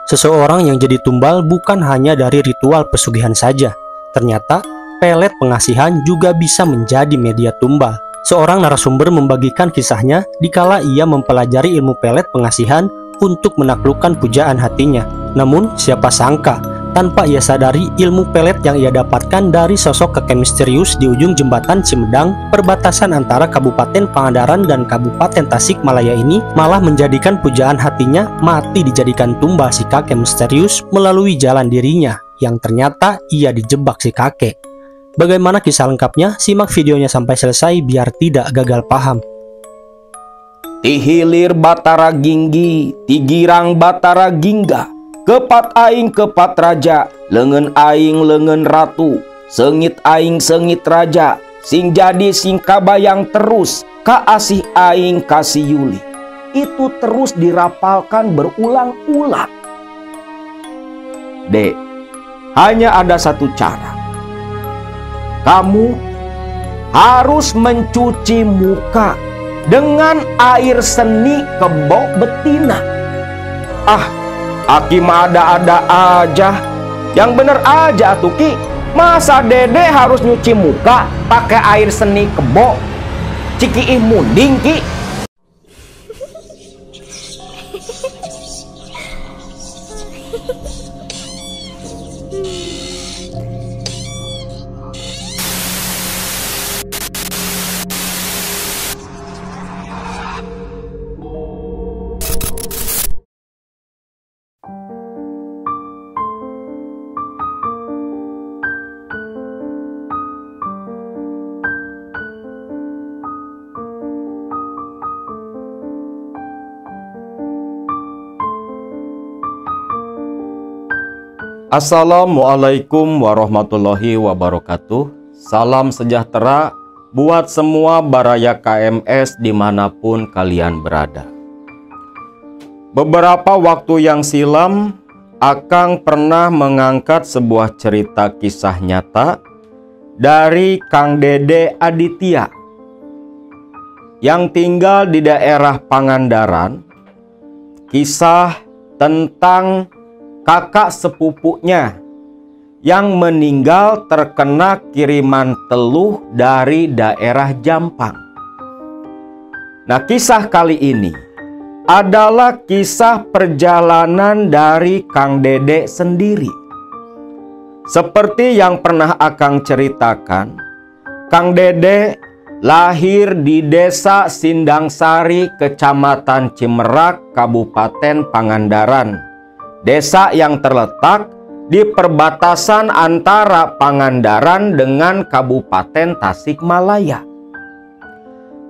Seseorang yang jadi tumbal bukan hanya dari ritual pesugihan saja. Ternyata, pelet pengasihan juga bisa menjadi media tumbal. Seorang narasumber membagikan kisahnya dikala ia mempelajari ilmu pelet pengasihan untuk menaklukkan pujaan hatinya. Namun, siapa sangka, tanpa ia sadari, ilmu pelet yang ia dapatkan dari sosok kakek misterius di ujung jembatan Cimedang, perbatasan antara Kabupaten Pangandaran dan Kabupaten Tasikmalaya ini malah menjadikan pujaan hatinya mati dijadikan tumbal si kakek misterius melalui jalan dirinya, yang ternyata ia dijebak si kakek. Bagaimana kisah lengkapnya? Simak videonya sampai selesai biar tidak gagal paham. Tihilir Batara Ginggi, tigirang Batara Gingga, kepat aing kepat raja, lengan aing lengan ratu, sengit aing sengit raja, sing jadi sing kabayang terus, kaasih aing kasih Yuli. Itu terus dirapalkan berulang-ulang. Dek, hanya ada satu cara. Kamu harus mencuci muka dengan air seni kebok betina. Aki mah ada-ada aja. Yang bener aja atuh Ki. Masa Dede harus nyuci muka pakai air seni kebo? Ciki munding Ki. Assalamualaikum warahmatullahi wabarakatuh. Salam sejahtera buat semua baraya KMS dimanapun kalian berada. Beberapa waktu yang silam, Akang pernah mengangkat sebuah cerita kisah nyata dari Kang Dede Aditya yang tinggal di daerah Pangandaran. Kisah tentang kakak sepupunya yang meninggal terkena kiriman teluh dari daerah Jampang. Nah, kisah kali ini adalah kisah perjalanan dari Kang Dede sendiri. Seperti yang pernah Akang ceritakan, Kang Dede lahir di Desa Sindangsari, Kecamatan Cimerak, Kabupaten Pangandaran. Desa yang terletak di perbatasan antara Pangandaran dengan Kabupaten Tasikmalaya.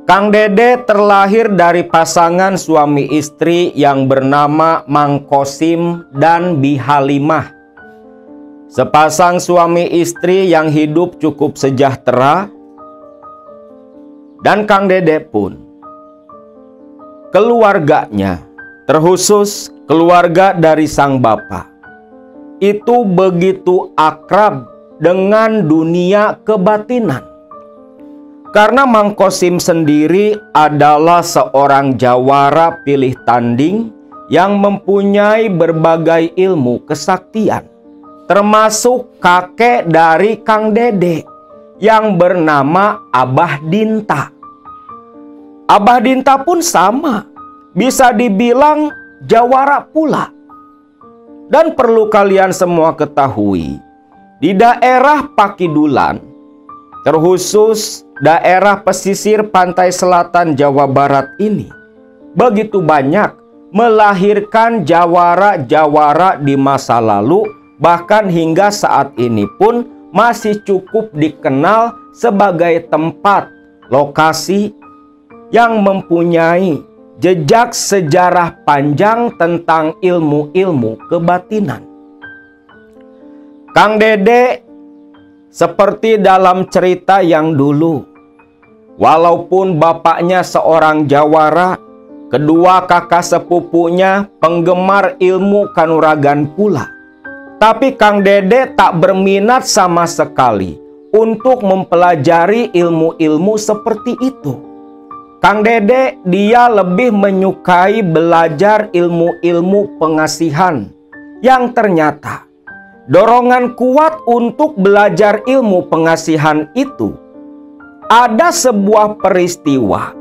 Kang Dede terlahir dari pasangan suami istri yang bernama Mang Kosim dan Bi Halimah. Sepasang suami istri yang hidup cukup sejahtera. Dan Kang Dede pun, keluarganya, terkhusus keluarga dari sang bapak, itu begitu akrab dengan dunia kebatinan. Karena Mang Kosim sendiri adalah seorang jawara pilih tanding yang mempunyai berbagai ilmu kesaktian, termasuk kakek dari Kang Dede yang bernama Abah Dinta. Abah Dinta pun sama, bisa dibilang jawara pula. Dan perlu kalian semua ketahui, di daerah Pakidulan, terkhusus daerah pesisir pantai selatan Jawa Barat ini, begitu banyak melahirkan jawara-jawara di masa lalu, bahkan hingga saat ini pun masih cukup dikenal sebagai tempat, lokasi yang mempunyai jejak sejarah panjang tentang ilmu-ilmu kebatinan. Kang Dede seperti dalam cerita yang dulu, walaupun bapaknya seorang jawara, kedua kakak sepupunya penggemar ilmu kanuragan pula. Tapi Kang Dede tak berminat sama sekali untuk mempelajari ilmu-ilmu seperti itu. Kang Dede dia lebih menyukai belajar ilmu-ilmu pengasihan yang ternyata dorongan kuat untuk belajar ilmu pengasihan itu, ada sebuah peristiwa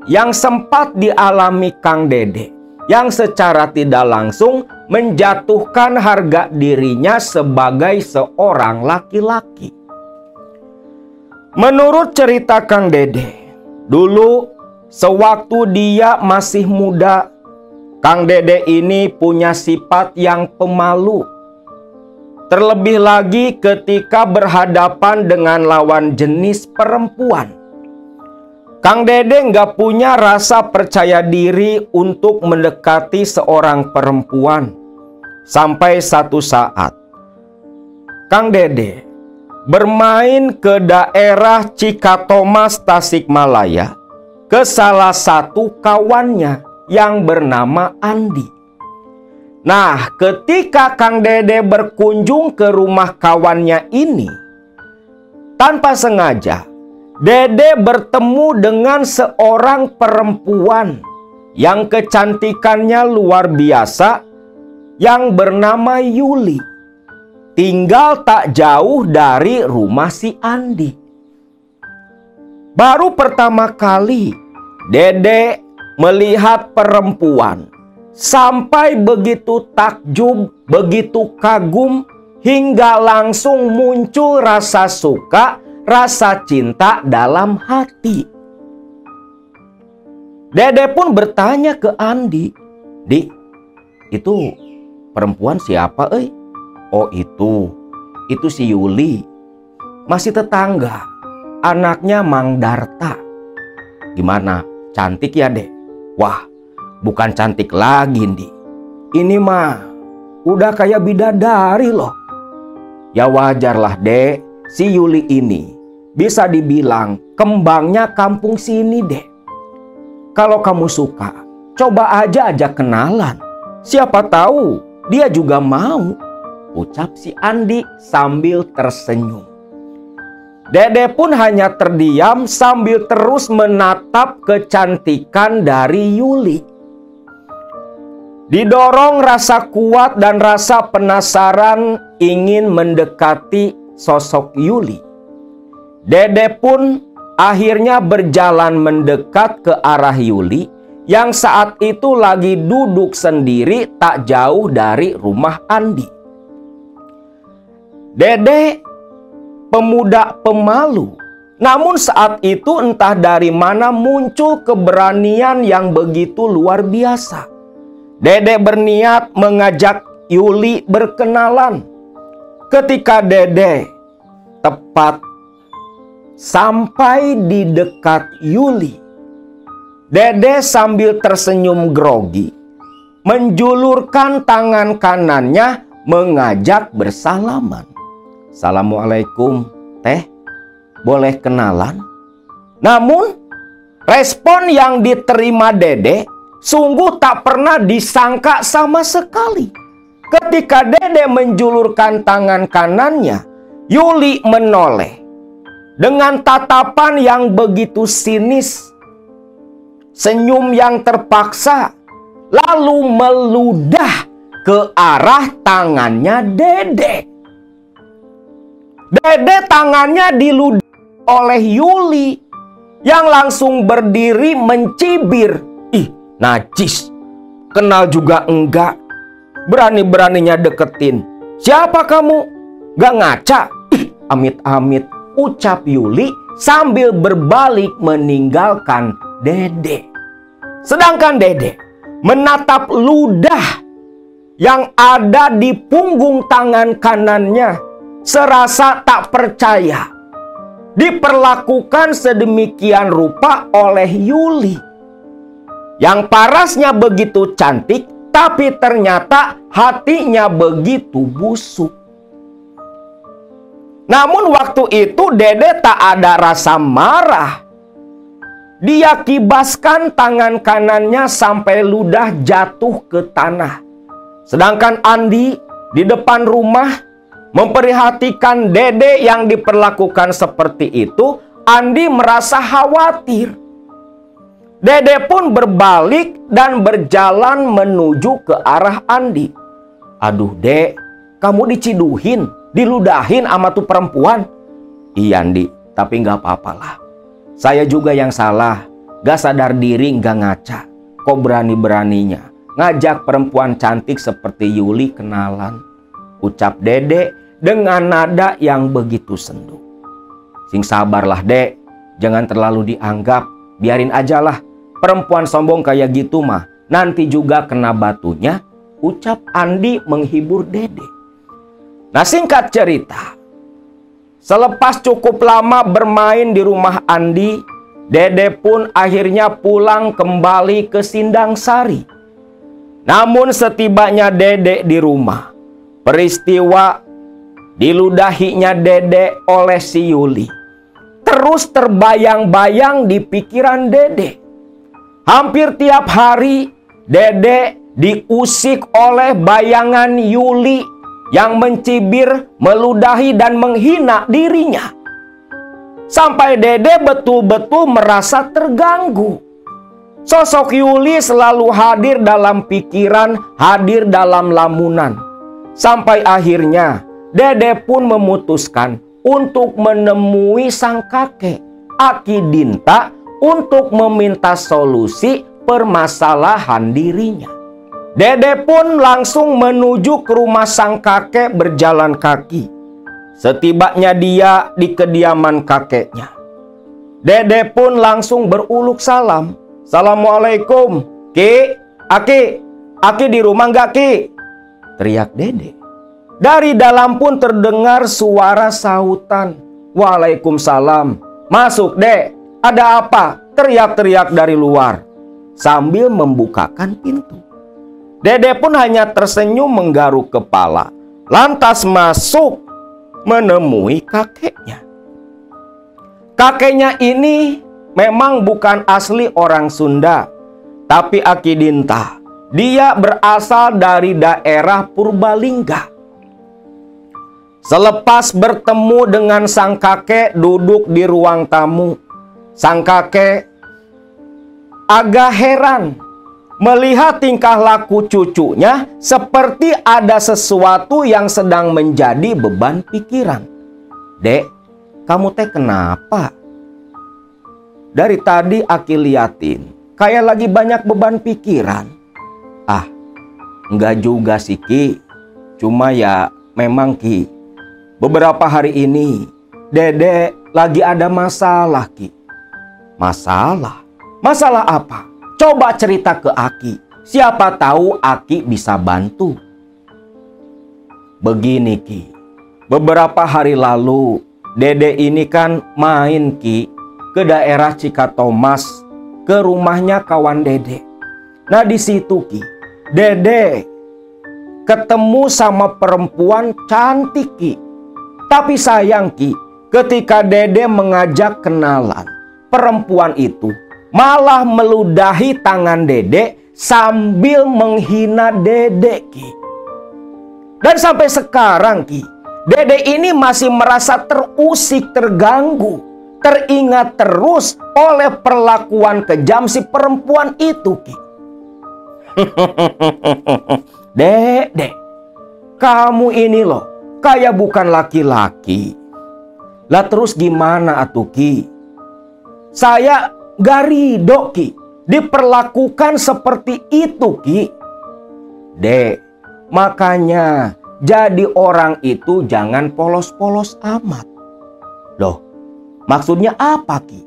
yang sempat dialami Kang Dede yang secara tidak langsung menjatuhkan harga dirinya sebagai seorang laki-laki. Menurut cerita Kang Dede, dulu sewaktu dia masih muda, Kang Dede ini punya sifat yang pemalu. Terlebih lagi ketika berhadapan dengan lawan jenis perempuan. Kang Dede nggak punya rasa percaya diri untuk mendekati seorang perempuan. Sampai satu saat, Kang Dede bermain ke daerah Cikatomas, Tasikmalaya, ke salah satu kawannya yang bernama Andi. Nah, ketika Kang Dede berkunjung ke rumah kawannya ini, tanpa sengaja, Dede bertemu dengan seorang perempuan yang kecantikannya luar biasa, yang bernama Yuli. Tinggal tak jauh dari rumah si Andi. Baru pertama kali Dede melihat perempuan, sampai begitu takjub, begitu kagum, hingga langsung muncul rasa suka, rasa cinta dalam hati. Dede pun bertanya ke Andi, "Di, itu perempuan siapa, euy?" "Oh itu si Yuli, masih tetangga, anaknya Mang Darta." "Gimana, cantik ya, Dek?" "Wah, bukan cantik lagi, Di. Ini mah udah kayak bidadari loh." "Ya wajarlah, Dek. Si Yuli ini bisa dibilang kembangnya kampung sini, Dek. Kalau kamu suka, coba aja ajak kenalan. Siapa tahu dia juga mau," ucap si Andi sambil tersenyum. Dede pun hanya terdiam sambil terus menatap kecantikan dari Yuli. Didorong rasa kuat dan rasa penasaran ingin mendekati sosok Yuli, Dede pun akhirnya berjalan mendekat ke arah Yuli yang saat itu lagi duduk sendiri tak jauh dari rumah Andi. Dede pemuda pemalu, namun saat itu entah dari mana muncul keberanian yang begitu luar biasa. Dede berniat mengajak Yuli berkenalan. Ketika Dede tepat sampai di dekat Yuli, Dede sambil tersenyum grogi menjulurkan tangan kanannya mengajak bersalaman. "Assalamualaikum, Teh. Boleh kenalan?" Namun respon yang diterima Dede sungguh tak pernah disangka sama sekali. Ketika Dede menjulurkan tangan kanannya, Yuli menoleh dengan tatapan yang begitu sinis, senyum yang terpaksa, lalu meludah ke arah tangannya Dede. Dede tangannya diludah oleh Yuli yang langsung berdiri mencibir. "Ih, najis, kenal juga enggak, berani-beraninya deketin. Siapa kamu? Gak ngaca? Ih, amit-amit," ucap Yuli sambil berbalik meninggalkan Dede. Sedangkan Dede menatap ludah yang ada di punggung tangan kanannya, serasa tak percaya diperlakukan sedemikian rupa oleh Yuli yang parasnya begitu cantik, tapi ternyata hatinya begitu busuk. Namun waktu itu Dede tak ada rasa marah. Dia kibaskan tangan kanannya sampai ludah jatuh ke tanah. Sedangkan Andi di depan rumah memperhatikan Dede yang diperlakukan seperti itu. Andi merasa khawatir. Dede pun berbalik dan berjalan menuju ke arah Andi. Aduh dek, kamu diciduhin, diludahin sama tuh perempuan. Iya Andi, tapi nggak apa-apalah. Saya juga yang salah, gak sadar diri, gak ngaca. Kok berani-beraninya ngajak perempuan cantik seperti Yuli kenalan. Ucap Dede dengan nada yang begitu sendu. Sing sabarlah dek, jangan terlalu dianggap. Biarin aja lah, perempuan sombong kayak gitu mah nanti juga kena batunya. Ucap Andi menghibur Dede. Nah singkat cerita, selepas cukup lama bermain di rumah Andi, Dede pun akhirnya pulang kembali ke Sindang Sari. Namun setibanya Dede di rumah, peristiwa diludahinya Dede oleh si Yuli terus terbayang-bayang di pikiran Dede. Hampir tiap hari Dede diusik oleh bayangan Yuli yang mencibir, meludahi dan menghina dirinya. Sampai Dede betul-betul merasa terganggu. Sosok Yuli selalu hadir dalam pikiran, hadir dalam lamunan. Sampai akhirnya Dede pun memutuskan untuk menemui sang kakek, Aki Dinta, untuk meminta solusi permasalahan dirinya. Dede pun langsung menuju ke rumah sang kakek berjalan kaki. Setibanya dia di kediaman kakeknya, Dede pun langsung beruluk salam. Assalamualaikum, Ki, Aki di rumah nggak Ki? Teriak Dede. Dari dalam pun terdengar suara sahutan. Waalaikumsalam. Masuk dek, ada apa? Teriak-teriak dari luar sambil membukakan pintu. Dede pun hanya tersenyum menggaruk kepala, lantas masuk menemui kakeknya. Kakeknya ini memang bukan asli orang Sunda, tapi Aki Dinta. Dia berasal dari daerah Purbalingga. Selepas bertemu dengan sang kakek duduk di ruang tamu, sang kakek agak heran melihat tingkah laku cucunya seperti ada sesuatu yang sedang menjadi beban pikiran. Dek, kamu teh kenapa? Dari tadi Aki liatin, kayak lagi banyak beban pikiran. Ah, enggak juga sih Ki. Cuma ya memang Ki, beberapa hari ini Dede lagi ada masalah Ki. Masalah? Masalah apa? Coba cerita ke Aki. Siapa tahu Aki bisa bantu. Begini Ki, beberapa hari lalu Dede ini kan main Ki ke daerah Cikatomas, ke rumahnya kawan Dede. Nah di situ Ki, Dede ketemu sama perempuan cantik Ki. Tapi sayang Ki, ketika Dede mengajak kenalan, perempuan itu malah meludahi tangan Dede sambil menghina Dede Ki. Dan sampai sekarang Ki, Dede ini masih merasa terusik, terganggu, teringat terus oleh perlakuan kejam si perempuan itu Ki. Dede, kamu ini loh kayak bukan laki-laki. Lah terus gimana atuh Ki? Saya gak ridho Ki diperlakukan seperti itu Ki. Dek, makanya jadi orang itu jangan polos-polos amat. Loh, maksudnya apa Ki?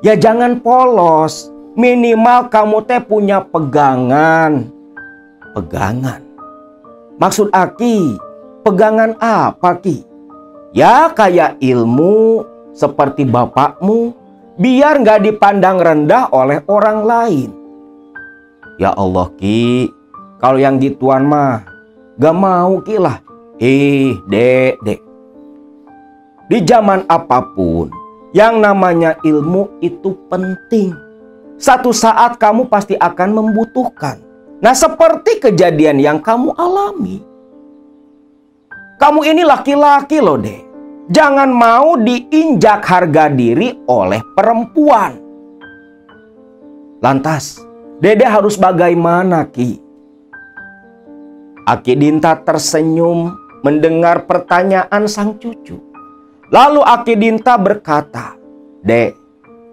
Ya jangan polos. Minimal kamu teh punya pegangan. Pegangan? Maksud Aki, pegangan apa Ki? Ya kayak ilmu seperti bapakmu, biar nggak dipandang rendah oleh orang lain. Ya Allah Ki, kalau yang gituan mah gak mau Ki lah. Dek. Di zaman apapun, yang namanya ilmu itu penting. Satu saat kamu pasti akan membutuhkan. Nah seperti kejadian yang kamu alami. Kamu ini laki-laki loh Dek. Jangan mau diinjak harga diri oleh perempuan. Lantas, Dede harus bagaimana Ki? Aki Dinta tersenyum mendengar pertanyaan sang cucu. Lalu Aki Dinta berkata, "Dek,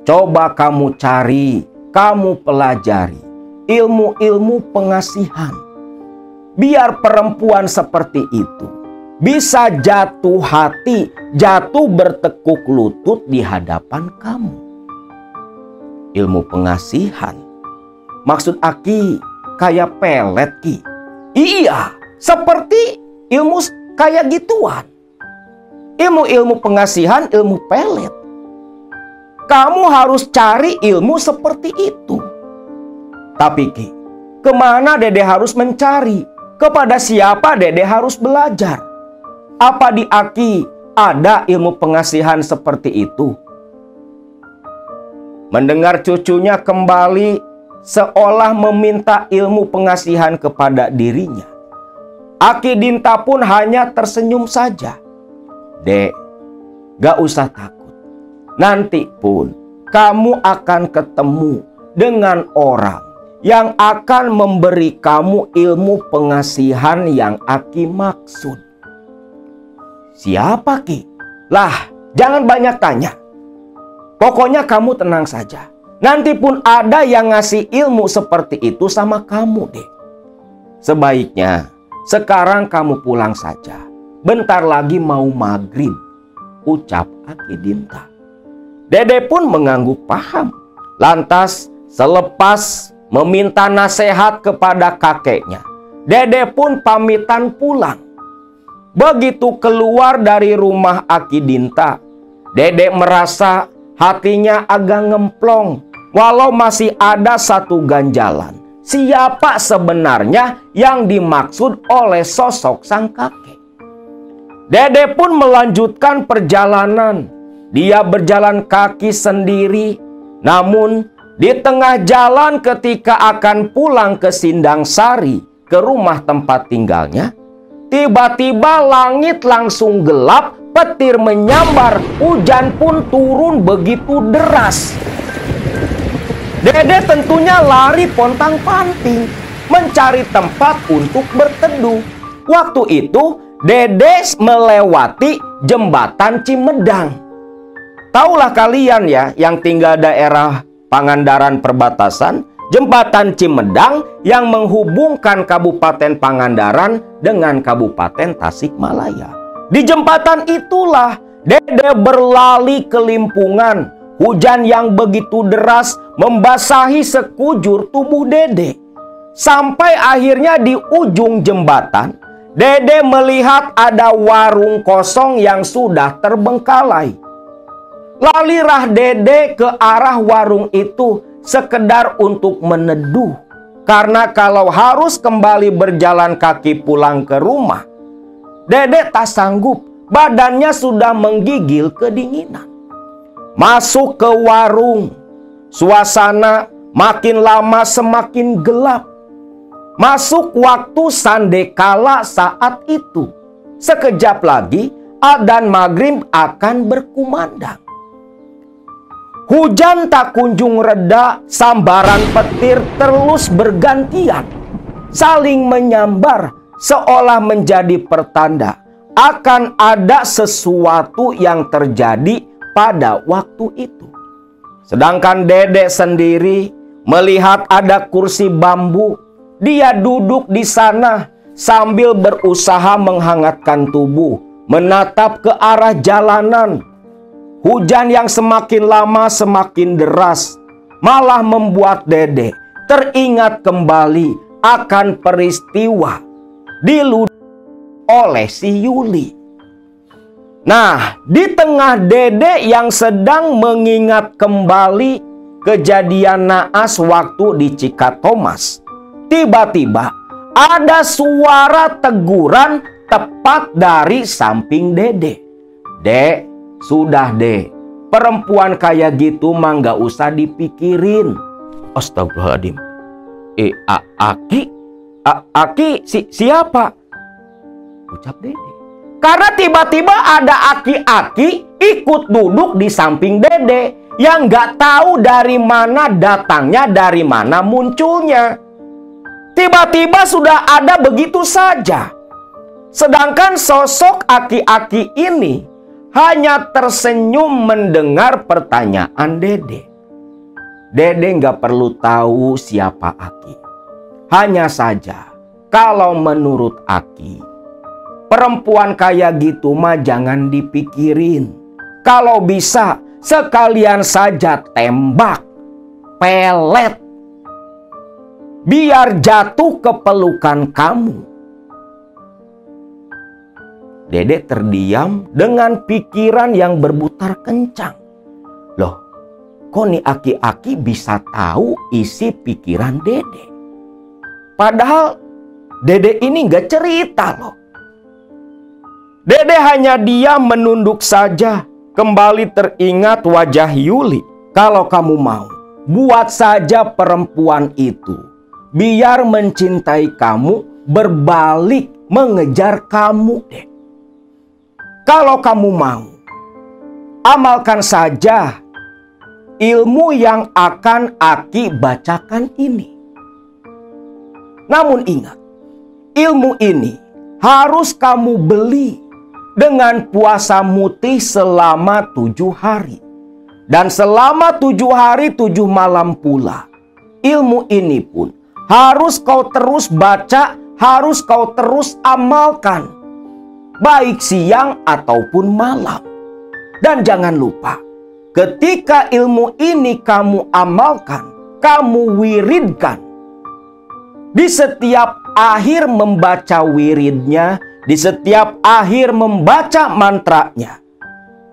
coba kamu cari, kamu pelajari ilmu-ilmu pengasihan. Biar perempuan seperti itu bisa jatuh hati, jatuh bertekuk lutut di hadapan kamu." Ilmu pengasihan? Maksud Aki kayak pelet, Ki? Iya, seperti ilmu kayak gituan. Ilmu-ilmu pengasihan, ilmu pelet. Kamu harus cari ilmu seperti itu. Tapi Ki, kemana Dede harus mencari? Kepada siapa Dede harus belajar? Apa di Aki ada ilmu pengasihan seperti itu? Mendengar cucunya kembali seolah meminta ilmu pengasihan kepada dirinya, Aki Dinta pun hanya tersenyum saja. "Dek, gak usah takut. Nanti pun kamu akan ketemu dengan orang yang akan memberi kamu ilmu pengasihan yang Aki maksud." "Siapa, Ki?" "Lah, jangan banyak tanya. Pokoknya kamu tenang saja. Nanti pun ada yang ngasih ilmu seperti itu sama kamu, Dek. Sebaiknya sekarang kamu pulang saja. Bentar lagi mau maghrib," ucap Aki Dinta. Dede pun mengangguk paham. Lantas selepas meminta nasihat kepada kakeknya, Dede pun pamitan pulang. Begitu keluar dari rumah Aki Dinta, Dede merasa hatinya agak ngemplong, walau masih ada satu ganjalan. Siapa sebenarnya yang dimaksud oleh sosok sang kakek? Dede pun melanjutkan perjalanan. Dia berjalan kaki sendiri. Namun di tengah jalan ketika akan pulang ke Sindang Sari, ke rumah tempat tinggalnya, tiba-tiba langit langsung gelap. Petir menyambar, hujan pun turun begitu deras. Dede tentunya lari pontang-panting mencari tempat untuk berteduh. Waktu itu Dede melewati jembatan Cimedang. Taulah kalian ya yang tinggal daerah Pangandaran perbatasan, jembatan Cimedang yang menghubungkan Kabupaten Pangandaran dengan Kabupaten Tasikmalaya. Di jembatan itulah Dede berlari kelimpungan. Hujan yang begitu deras membasahi sekujur tubuh Dede. Sampai akhirnya di ujung jembatan, Dede melihat ada warung kosong yang sudah terbengkalai. Larilah Dede ke arah warung itu sekedar untuk meneduh. Karena kalau harus kembali berjalan kaki pulang ke rumah, Dede tak sanggup, badannya sudah menggigil kedinginan. Masuk ke warung, suasana makin lama semakin gelap. Masuk waktu sandekala saat itu. Sekejap lagi adzan maghrib akan berkumandang. Hujan tak kunjung reda, sambaran petir terus bergantian, saling menyambar, seolah menjadi pertanda akan ada sesuatu yang terjadi pada waktu itu. Sedangkan Dede sendiri melihat ada kursi bambu. Dia duduk di sana sambil berusaha menghangatkan tubuh, menatap ke arah jalanan. Hujan yang semakin lama semakin deras malah membuat Dede teringat kembali akan peristiwa diludahi oleh si Yuli. Nah, di tengah Dede yang sedang mengingat kembali kejadian naas waktu di Cikatomas, tiba-tiba ada suara teguran tepat dari samping Dede. "Dek, sudah deh, perempuan kayak gitu mah nggak usah dipikirin." Astagfirullahaladzim. Aki siapa? Ucap Dede. Karena tiba-tiba ada aki-aki ikut duduk di samping Dede yang nggak tahu dari mana datangnya, dari mana munculnya. Tiba-tiba sudah ada begitu saja. Sedangkan sosok aki-aki ini hanya tersenyum mendengar pertanyaan Dede. Dede nggak perlu tahu siapa Aki. Hanya saja, kalau menurut Aki, perempuan kayak gitu mah jangan dipikirin. Kalau bisa, sekalian saja tembak, pelet. Biar jatuh ke pelukan kamu. Dede terdiam dengan pikiran yang berputar kencang. Loh, kok nih aki-aki bisa tahu isi pikiran Dede? Padahal Dede ini gak cerita loh. Dede hanya diam menunduk saja. Kembali teringat wajah Yuli. Kalau kamu mau, buat saja perempuan itu. Biar mencintai kamu, berbalik mengejar kamu, Dek. Kalau kamu mau, amalkan saja ilmu yang akan Aki bacakan ini. Namun ingat, ilmu ini harus kamu beli dengan puasa mutih selama 7 hari. Dan selama 7 hari 7 malam pula. Ilmu ini pun harus kau terus baca, harus kau terus amalkan. Baik siang ataupun malam. Dan jangan lupa, ketika ilmu ini kamu amalkan, kamu wiridkan. Di setiap akhir membaca wiridnya, di setiap akhir membaca mantranya,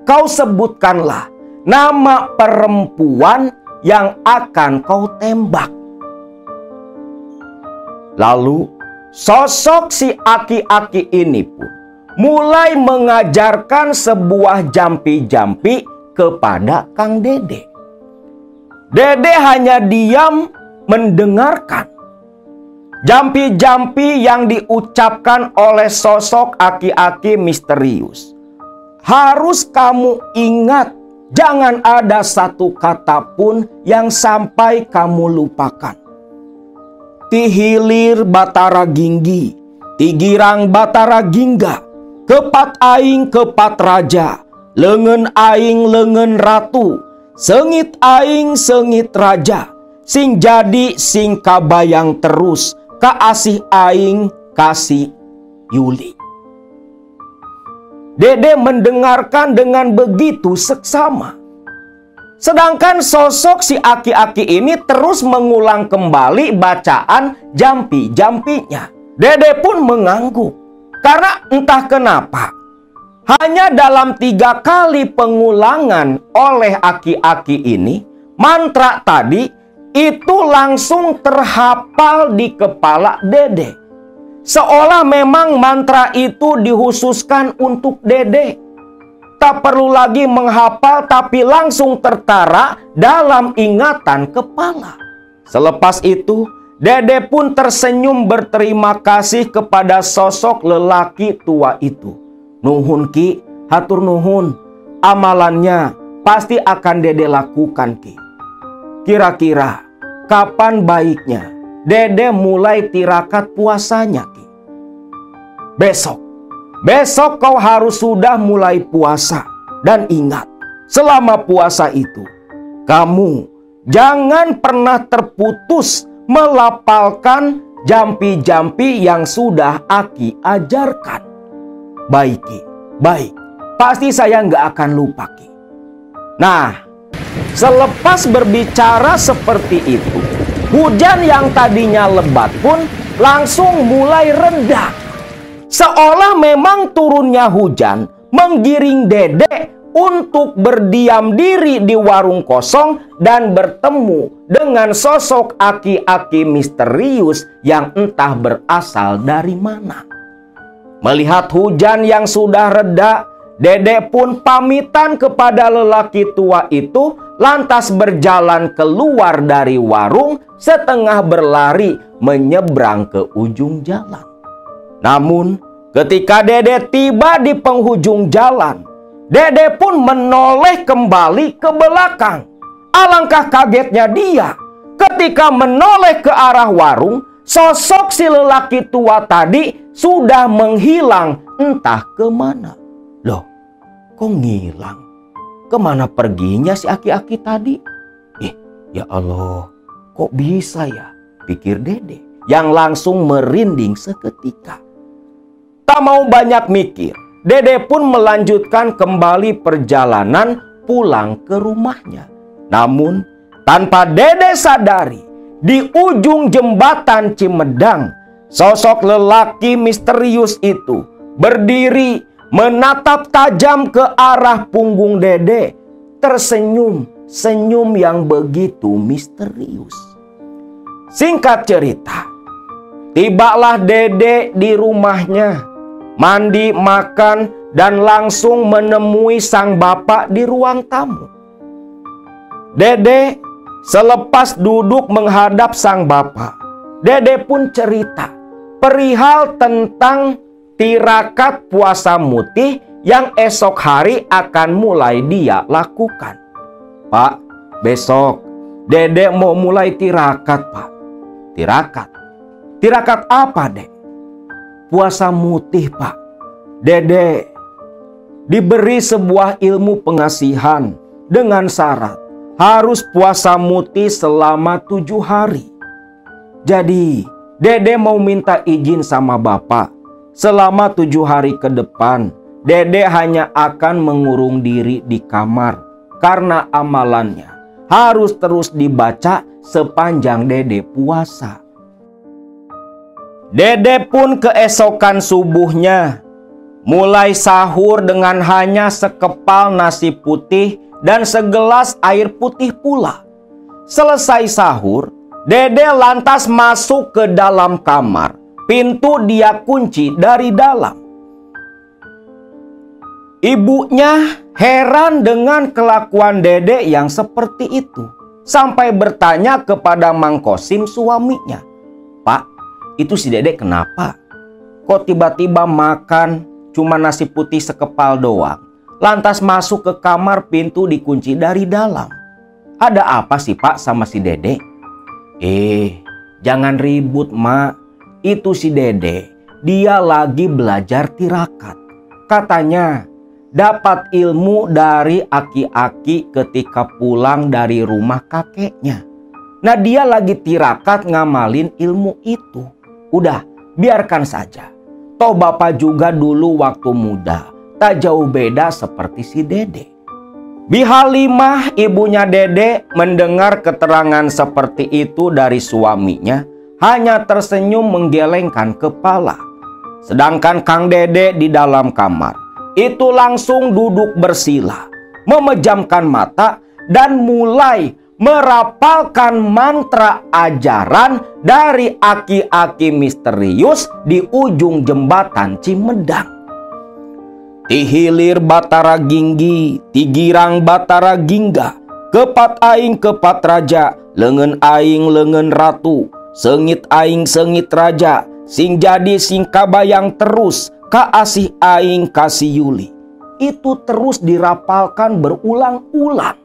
kau sebutkanlah nama perempuan yang akan kau tembak. Lalu sosok si aki-aki ini pun mulai mengajarkan sebuah jampi-jampi kepada Kang Dede. Dede hanya diam mendengarkan. Jampi-jampi yang diucapkan oleh sosok aki-aki misterius. Harus kamu ingat, jangan ada satu kata pun yang sampai kamu lupakan. Tihilir Batara Ginggi, Tigirang Batara Gingga, Kepat aing kepat raja, lengan aing lengan ratu, sengit aing sengit raja, sing jadi sing kabayang terus, kaasih aing kasih Yuli. Dede mendengarkan dengan begitu seksama. Sedangkan sosok si aki-aki ini terus mengulang kembali bacaan jampi-jampinya. Dede pun mengangguk. Karena entah kenapa, hanya dalam 3 kali pengulangan oleh aki-aki ini, mantra tadi itu langsung terhafal di kepala Dede. Seolah memang mantra itu dikhususkan untuk Dede. Tak perlu lagi menghafal tapi langsung tertara dalam ingatan kepala. Selepas itu, Dede pun tersenyum berterima kasih kepada sosok lelaki tua itu. Nuhun Ki, hatur nuhun. Amalannya pasti akan Dede lakukan Ki. Kira-kira kapan baiknya Dede mulai tirakat puasanya Ki? Besok kau harus sudah mulai puasa. Dan ingat, selama puasa itu, kamu jangan pernah terputus melapalkan jampi-jampi yang sudah Aki ajarkan. Baik Ki, baik. Pasti saya nggak akan lupa Ki. Nah, selepas berbicara seperti itu, hujan yang tadinya lebat pun langsung mulai reda. Seolah memang turunnya hujan menggiring Dede untuk berdiam diri di warung kosong dan bertemu dengan sosok aki-aki misterius yang entah berasal dari mana. Melihat hujan yang sudah reda, Dede pun pamitan kepada lelaki tua itu, lantas berjalan keluar dari warung setengah berlari menyeberang ke ujung jalan. Namun, ketika Dede tiba di penghujung jalan, Dede pun menoleh kembali ke belakang. Alangkah kagetnya dia ketika menoleh ke arah warung, Sosok si lelaki tua tadi sudah menghilang entah kemana. Loh, kok ngilang? Kemana perginya si aki-aki tadi? Ya Allah, kok bisa ya? Pikir Dede yang langsung merinding seketika. Tak mau banyak mikir, Dede pun melanjutkan kembali perjalanan pulang ke rumahnya. Namun, tanpa Dede sadari, di ujung jembatan Cimedang, sosok lelaki misterius itu berdiri menatap tajam ke arah punggung Dede, tersenyum, senyum yang begitu misterius. Singkat cerita, tibalah Dede di rumahnya, mandi, makan, dan langsung menemui sang bapak di ruang tamu. Dede selepas duduk menghadap sang bapak, Dede pun cerita perihal tentang tirakat puasa mutih yang esok hari akan mulai dia lakukan. Pak, besok Dede mau mulai tirakat, Pak. Tirakat? Tirakat apa, Dek? Puasa mutih, Pak. Dede diberi sebuah ilmu pengasihan dengan syarat harus puasa mutih selama 7 hari. Jadi, Dede mau minta izin sama Bapak. Selama 7 hari ke depan, Dede hanya akan mengurung diri di kamar. Karena amalannya harus terus dibaca sepanjang Dede puasa. Dede pun keesokan subuhnya mulai sahur dengan hanya sekepal nasi putih dan segelas air putih pula. Selesai sahur, Dede lantas masuk ke dalam kamar. Pintu dia kunci dari dalam. Ibunya heran dengan kelakuan Dede yang seperti itu. Sampai bertanya kepada Mang Kosim suaminya. Pak, itu si Dede kenapa? Kok tiba-tiba makan cuma nasi putih sekepal doang? Lantas masuk ke kamar, pintu dikunci dari dalam. Ada apa sih Pak sama si Dede? Jangan ribut Mak. Itu si Dede, dia lagi belajar tirakat. Katanya dapat ilmu dari aki-aki ketika pulang dari rumah kakeknya. Nah dia lagi tirakat ngamalin ilmu itu. Udah, biarkan saja. Toh Bapak juga dulu waktu muda tak jauh beda seperti si Dede. Bihalimah ibunya Dede mendengar keterangan seperti itu dari suaminya, hanya tersenyum menggelengkan kepala. Sedangkan Kang Dede di dalam kamar itu langsung duduk bersila, memejamkan mata dan mulai merapalkan mantra ajaran dari aki-aki misterius di ujung jembatan Cimedang. Tihilir Batara Ginggi, tigirang Batara Gingga, kepat aing kepat raja, lengan aing lengan ratu, sengit aing sengit raja, sing jadi sing kabayang terus, ka asih aing kasih Yuli. Itu terus dirapalkan berulang-ulang.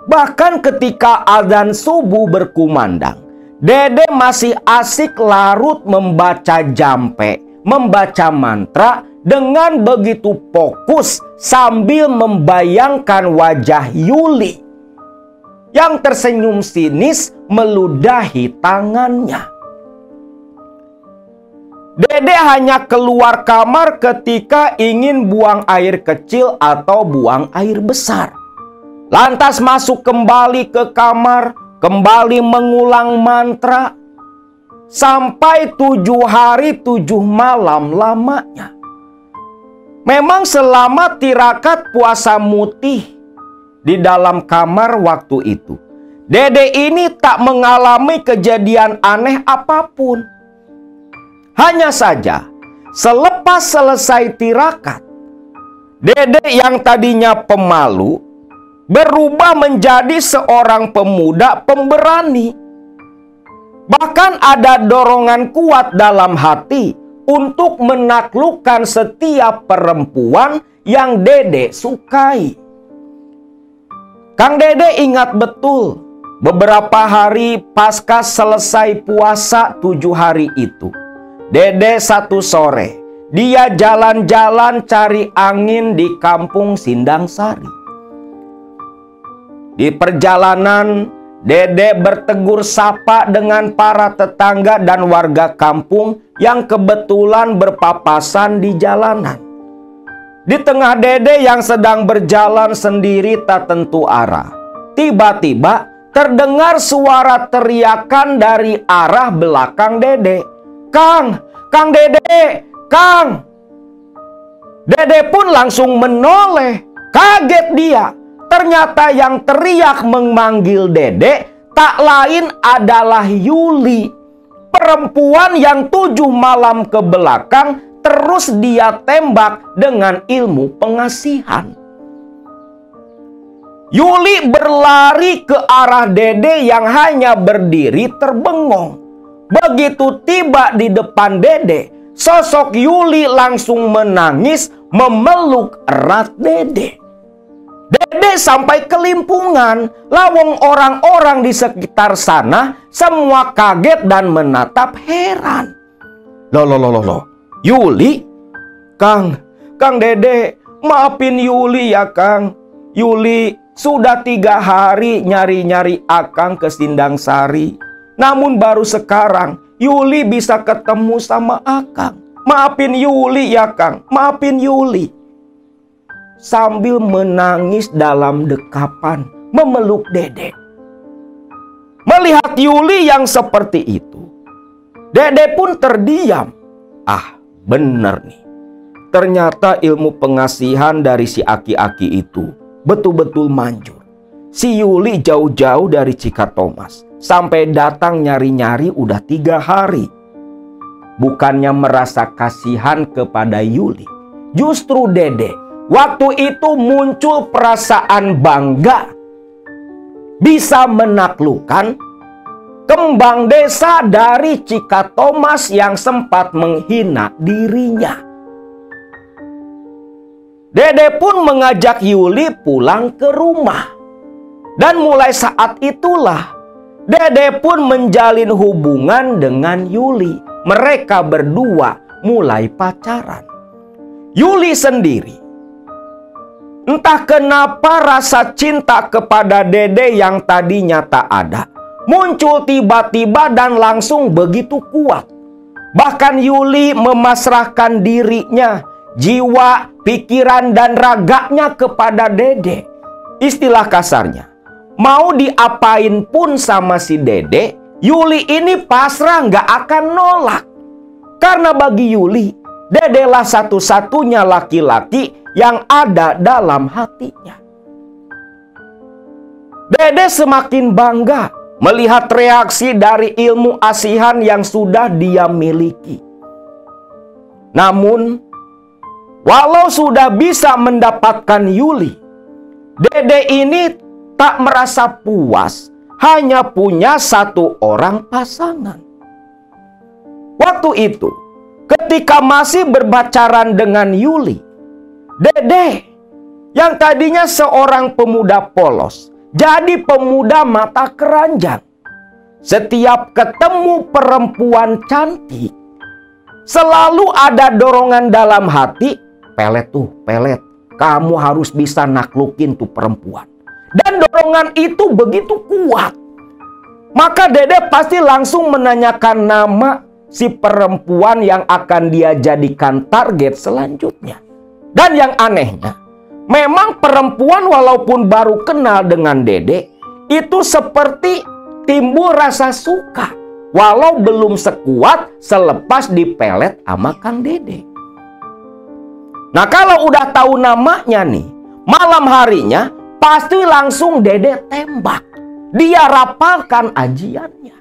Bahkan ketika adzan subuh berkumandang, Dede masih asik larut membaca jampe, membaca mantra dengan begitu fokus sambil membayangkan wajah Yuli yang tersenyum sinis meludahi tangannya. Dede hanya keluar kamar ketika ingin buang air kecil atau buang air besar. Lantas masuk kembali ke kamar, kembali mengulang mantra sampai 7 hari 7 malam lamanya. Memang selama tirakat puasa mutih di dalam kamar waktu itu, Dede ini tak mengalami kejadian aneh apapun. Hanya saja, selepas selesai tirakat, Dede yang tadinya pemalu berubah menjadi seorang pemuda pemberani. Bahkan ada dorongan kuat dalam hati untuk menaklukkan setiap perempuan yang Dede sukai. Kang Dede ingat betul Beberapa hari pasca selesai puasa 7 hari itu, Dede satu sore, dia jalan-jalan cari angin di kampung Sindangsari. Di perjalanan, Dede bertegur sapa dengan para tetangga dan warga kampung yang kebetulan berpapasan di jalanan. Di tengah Dede yang sedang berjalan sendiri tak tentu arah, tiba-tiba terdengar suara teriakan dari arah belakang Dede. "Kang! Kang Dede! Kang!" Dede pun langsung menoleh. Kaget dia. Ternyata yang teriak memanggil Dede tak lain adalah Yuli, perempuan yang 7 malam ke belakang terus dia tembak dengan ilmu pengasihan. Yuli berlari ke arah Dede yang hanya berdiri terbengong. Begitu tiba di depan Dede, sosok Yuli langsung menangis memeluk erat Dede. Dede sampai kelimpungan. Lawang orang-orang di sekitar sana semua kaget dan menatap heran. Loh, Yuli? Kang Dede, maafin Yuli ya Kang. Yuli sudah 3 hari nyari-nyari Akang ke Sindangsari. Namun baru sekarang Yuli bisa ketemu sama Akang. Maafin Yuli ya Kang, maafin Yuli. Sambil menangis dalam dekapan memeluk Dede. Melihat Yuli yang seperti itu, Dede pun terdiam. Ah, bener nih. Ternyata ilmu pengasihan dari si aki-aki itu betul-betul manjur. Si Yuli jauh-jauh dari Cikatomas sampai datang nyari-nyari udah 3 hari. Bukannya merasa kasihan kepada Yuli, justru Dede waktu itu muncul perasaan bangga bisa menaklukkan kembang desa dari Cikatomas yang sempat menghina dirinya. Dede pun mengajak Yuli pulang ke rumah. Dan mulai saat itulah Dede pun menjalin hubungan dengan Yuli. Mereka berdua mulai pacaran. Yuli sendiri, entah kenapa rasa cinta kepada Dede yang tadinya tak ada muncul tiba-tiba dan langsung begitu kuat. Bahkan Yuli memasrahkan dirinya, jiwa, pikiran, dan raganya kepada Dede. Istilah kasarnya, mau diapain pun sama si Dede, Yuli ini pasrah nggak akan nolak. Karena bagi Yuli, Dede lah satu-satunya laki-laki yang ada dalam hatinya. Dede semakin bangga melihat reaksi dari ilmu asihan yang sudah dia miliki. Namun, walau sudah bisa mendapatkan Yuli, Dede ini tak merasa puas hanya punya 1 orang pasangan. Waktu itu, ketika masih berpacaran dengan Yuli, Dede yang tadinya seorang pemuda polos jadi pemuda mata keranjang. Setiap ketemu perempuan cantik, selalu ada dorongan dalam hati, pelet, kamu harus bisa naklukin tuh perempuan. Dan dorongan itu begitu kuat. Maka Dede pasti langsung menanyakan nama si perempuan yang akan dia jadikan target selanjutnya. Dan yang anehnya, memang perempuan walaupun baru kenal dengan Dede, itu seperti timbul rasa suka. Walau belum sekuat selepas dipelet sama Kang Dede. Nah, kalau udah tahu namanya nih, malam harinya pasti langsung Dede tembak. Dia rapalkan ajiannya.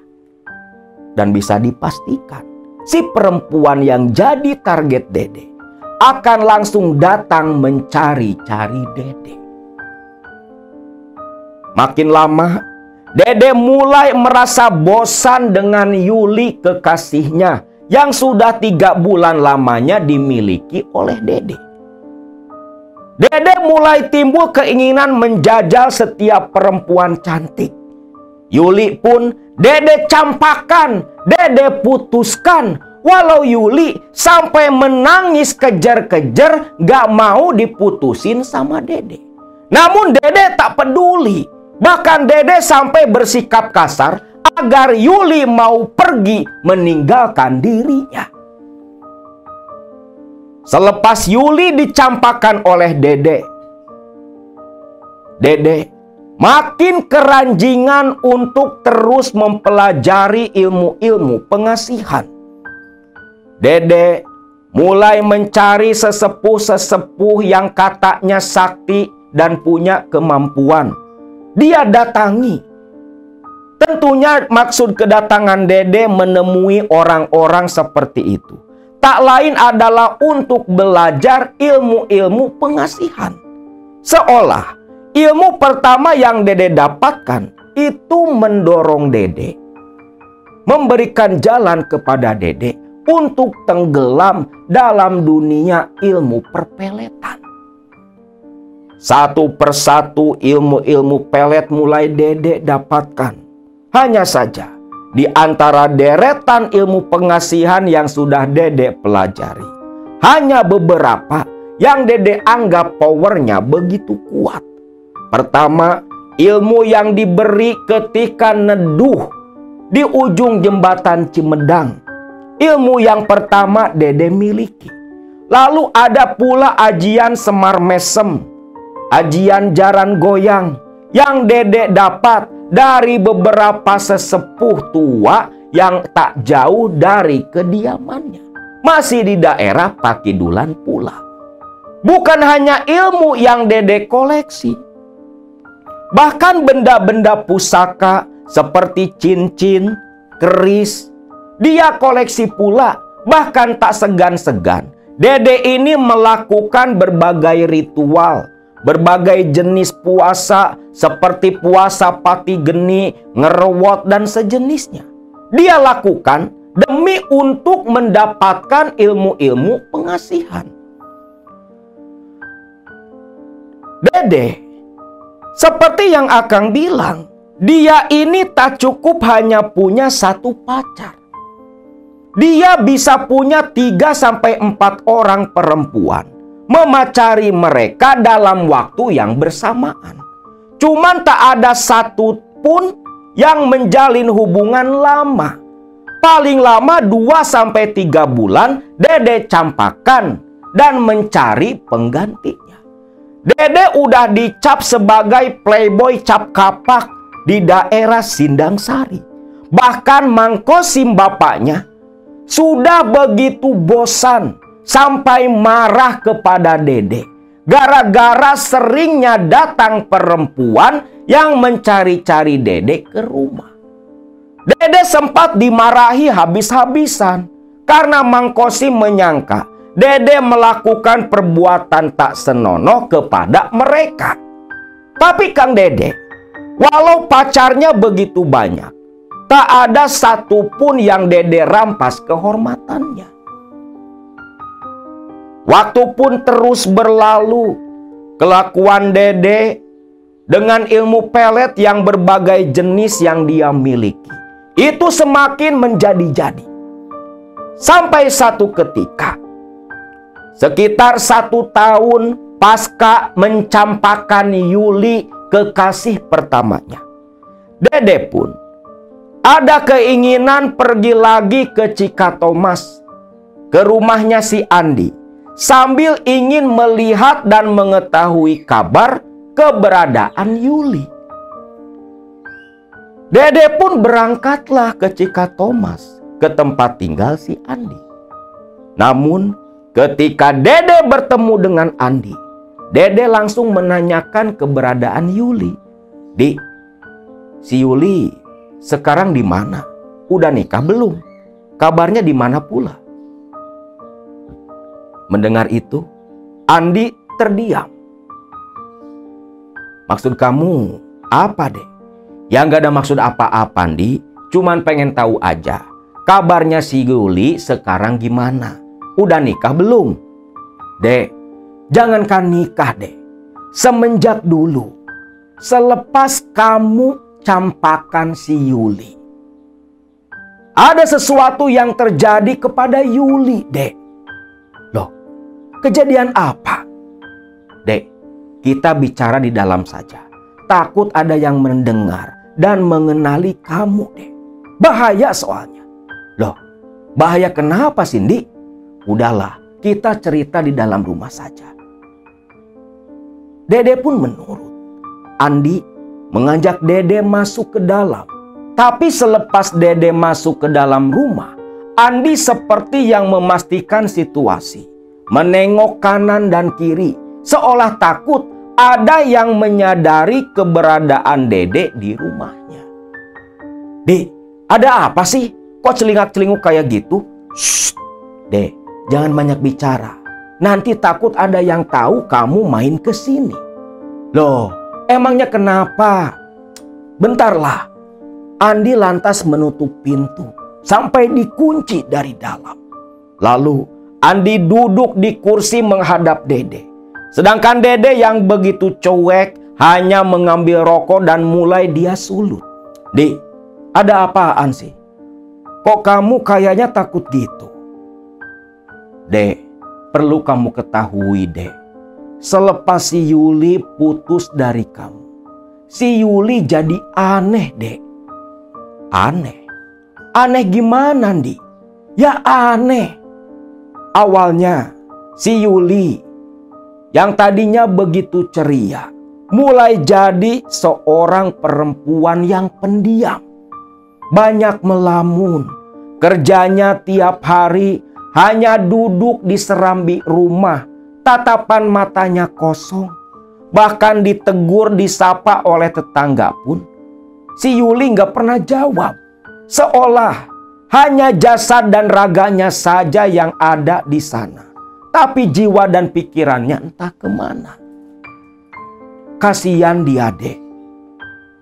Dan bisa dipastikan, si perempuan yang jadi target Dede akan langsung datang mencari-cari Dede. Makin lama, Dede mulai merasa bosan dengan Yuli kekasihnya yang sudah 3 bulan lamanya dimiliki oleh Dede. Dede mulai timbul keinginan menjajal setiap perempuan cantik. Yuli pun Dede campakan, Dede putuskan. Walau Yuli sampai menangis kejar-kejar gak mau diputusin sama Dede. Namun Dede tak peduli. Bahkan Dede sampai bersikap kasar agar Yuli mau pergi meninggalkan dirinya. Selepas Yuli dicampakkan oleh Dede, Dede makin keranjingan untuk terus mempelajari ilmu-ilmu pengasihan. Dede mulai mencari sesepuh-sesepuh yang katanya sakti dan punya kemampuan. Dia datangi. Tentunya maksud kedatangan Dede menemui orang-orang seperti itu tak lain adalah untuk belajar ilmu-ilmu pengasihan. Seolah ilmu pertama yang Dede dapatkan itu mendorong Dede, memberikan jalan kepada Dede untuk tenggelam dalam dunia ilmu perpeletan. Satu persatu ilmu-ilmu pelet mulai Dede dapatkan. Hanya saja di antara deretan ilmu pengasihan yang sudah Dede pelajari, hanya beberapa yang Dede anggap powernya begitu kuat. Pertama, ilmu yang diberi ketika neduh di ujung jembatan Cimedang. Ilmu yang pertama Dede miliki. Lalu ada pula ajian Semar Mesem, ajian Jaran Goyang yang Dede dapat dari beberapa sesepuh tua yang tak jauh dari kediamannya. Masih di daerah Pakidulan pula. Bukan hanya ilmu yang Dede koleksi. Bahkan benda-benda pusaka seperti cincin, keris, dia koleksi pula. Bahkan tak segan-segan Dede ini melakukan berbagai ritual, berbagai jenis puasa seperti puasa pati geni, ngerewot, dan sejenisnya. Dia lakukan demi untuk mendapatkan ilmu-ilmu pengasihan. Dede, seperti yang Akang bilang, dia ini tak cukup hanya punya satu pacar. Dia bisa punya 3-4 orang perempuan, memacari mereka dalam waktu yang bersamaan. Cuman tak ada satu pun yang menjalin hubungan lama. Paling lama 2-3 bulan Dede campakkan dan mencari penggantinya. Dede udah dicap sebagai playboy cap kapak di daerah Sindang Sari. Bahkan Mang Kosim bapaknya sudah begitu bosan sampai marah kepada Dede gara-gara seringnya datang perempuan yang mencari-cari Dede ke rumah. Dede sempat dimarahi habis-habisan karena Mang Kosim menyangka Dede melakukan perbuatan tak senonoh kepada mereka. Tapi Kang Dede, walau pacarnya begitu banyak, tak ada satupun yang Dede rampas kehormatannya. Waktu pun terus berlalu. Kelakuan Dede dengan ilmu pelet yang berbagai jenis yang dia miliki itu semakin menjadi-jadi. Sampai satu ketika, sekitar 1 tahun pasca mencampakkan Yuli kekasih pertamanya, Dede pun ada keinginan pergi lagi ke Cikatomas, ke rumahnya si Andi, sambil ingin melihat dan mengetahui kabar keberadaan Yuli. Dede pun berangkatlah ke Cikatomas, ke tempat tinggal si Andi. Namun ketika Dede bertemu dengan Andi, Dede langsung menanyakan keberadaan Yuli. "Dik, si Yuli sekarang di mana? Udah nikah belum? Kabarnya di mana pula?" Mendengar itu, Andi terdiam. "Maksud kamu apa, Dek?" "Ya gak ada maksud apa-apa, Andi. Cuman pengen tahu aja. Kabarnya si Yuli sekarang gimana? Udah nikah belum?" "Dek, jangankan nikah, Dek. Semenjak dulu, selepas kamu campakan si Yuli. Ada sesuatu yang terjadi kepada Yuli, Dek. Loh, kejadian apa? Dek, kita bicara di dalam saja. Takut ada yang mendengar dan mengenali kamu, Dek. Bahaya soalnya. Loh, bahaya kenapa, Cindy? Udahlah, kita cerita di dalam rumah saja. Dede pun menurut. Andi mengajak Dede masuk ke dalam. Tapi selepas Dede masuk ke dalam rumah, Andi seperti yang memastikan situasi. Menengok kanan dan kiri, seolah takut ada yang menyadari keberadaan Dede di rumahnya. Dek, ada apa sih? Kok celingak-celinguk kayak gitu? Shh, Dek, jangan banyak bicara. Nanti takut ada yang tahu kamu main ke sini. Loh, emangnya kenapa? Bentarlah. Andi lantas menutup pintu sampai dikunci dari dalam. Lalu Andi duduk di kursi menghadap Dede. Sedangkan Dede yang begitu cuek hanya mengambil rokok dan mulai dia sulut. Dek, ada apaan sih? Kok kamu kayaknya takut gitu? Dek, perlu kamu ketahui, Dek. Selepas si Yuli putus dari kamu, si Yuli jadi aneh, Dek. Aneh? Aneh gimana, Di? Ya aneh. Awalnya si Yuli yang tadinya begitu ceria mulai jadi seorang perempuan yang pendiam. Banyak melamun. Kerjanya tiap hari hanya duduk di serambi rumah. Tatapan matanya kosong. Bahkan ditegur, disapa oleh tetangga pun si Yuli nggak pernah jawab. Seolah hanya jasad dan raganya saja yang ada di sana. Tapi jiwa dan pikirannya entah kemana. Kasihan dia, Dek.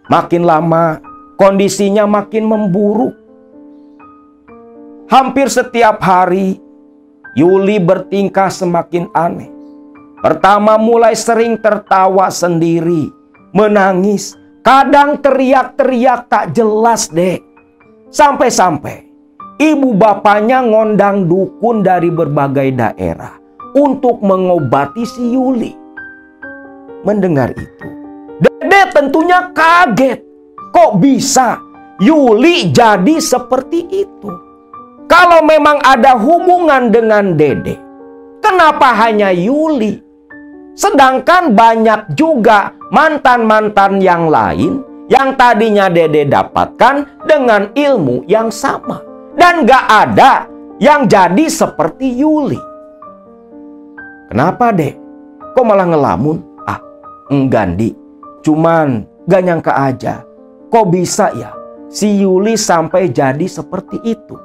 Makin lama kondisinya makin memburuk. Hampir setiap hari Yuli bertingkah semakin aneh. Pertama mulai sering tertawa sendiri, menangis, kadang teriak-teriak tak jelas, Dek. Sampai-sampai ibu bapaknya ngondang dukun dari berbagai daerah untuk mengobati si Yuli. Mendengar itu, Dede tentunya kaget. Kok bisa Yuli jadi seperti itu? Kalau memang ada hubungan dengan Dede, kenapa hanya Yuli? Sedangkan banyak juga mantan-mantan yang lain yang tadinya Dede dapatkan dengan ilmu yang sama. Dan gak ada yang jadi seperti Yuli. Kenapa, Dek? Kok malah ngelamun? Ah, enggak, Di. Cuman gak nyangka aja. Kok bisa ya si Yuli sampai jadi seperti itu?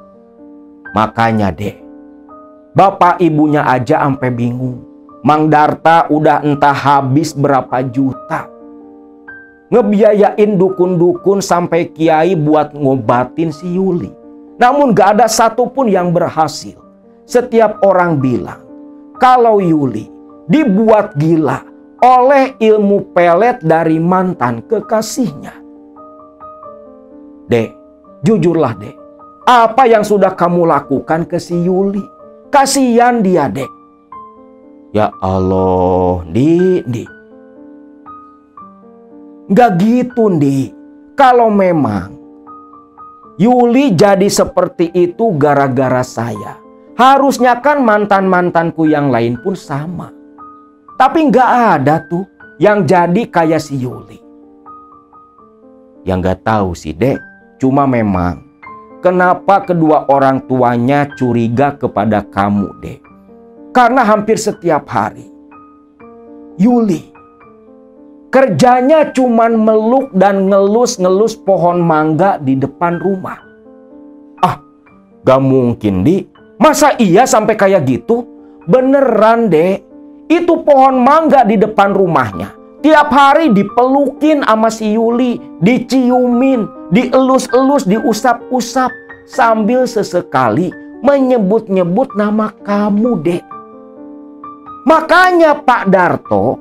Makanya, Dek, bapak ibunya aja sampai bingung. Mang Darta udah entah habis berapa juta. Ngebiayain dukun-dukun sampai kiai buat ngobatin si Yuli. Namun gak ada satupun yang berhasil. Setiap orang bilang kalau Yuli dibuat gila oleh ilmu pelet dari mantan kekasihnya. Dek, jujurlah, Dek. Apa yang sudah kamu lakukan ke si Yuli? Kasihan dia, Dek. Ya Allah, Di. Nggak gitu, Di. Kalau memang Yuli jadi seperti itu gara-gara saya, harusnya kan mantan-mantanku yang lain pun sama. Tapi nggak ada tuh yang jadi kayak si Yuli. Yang nggak tahu sih, Dek. Cuma memang kenapa kedua orang tuanya curiga kepada kamu, Dek? Karena hampir setiap hari Yuli kerjanya cuman meluk dan ngelus-ngelus pohon mangga di depan rumah. Ah, gak mungkin, Di. Masa iya sampai kayak gitu? Beneran, Dek. Itu pohon mangga di depan rumahnya tiap hari dipelukin sama si Yuli, diciumin, dielus-elus, diusap-usap, sambil sesekali menyebut-nyebut nama kamu, Dek. Makanya Pak Darto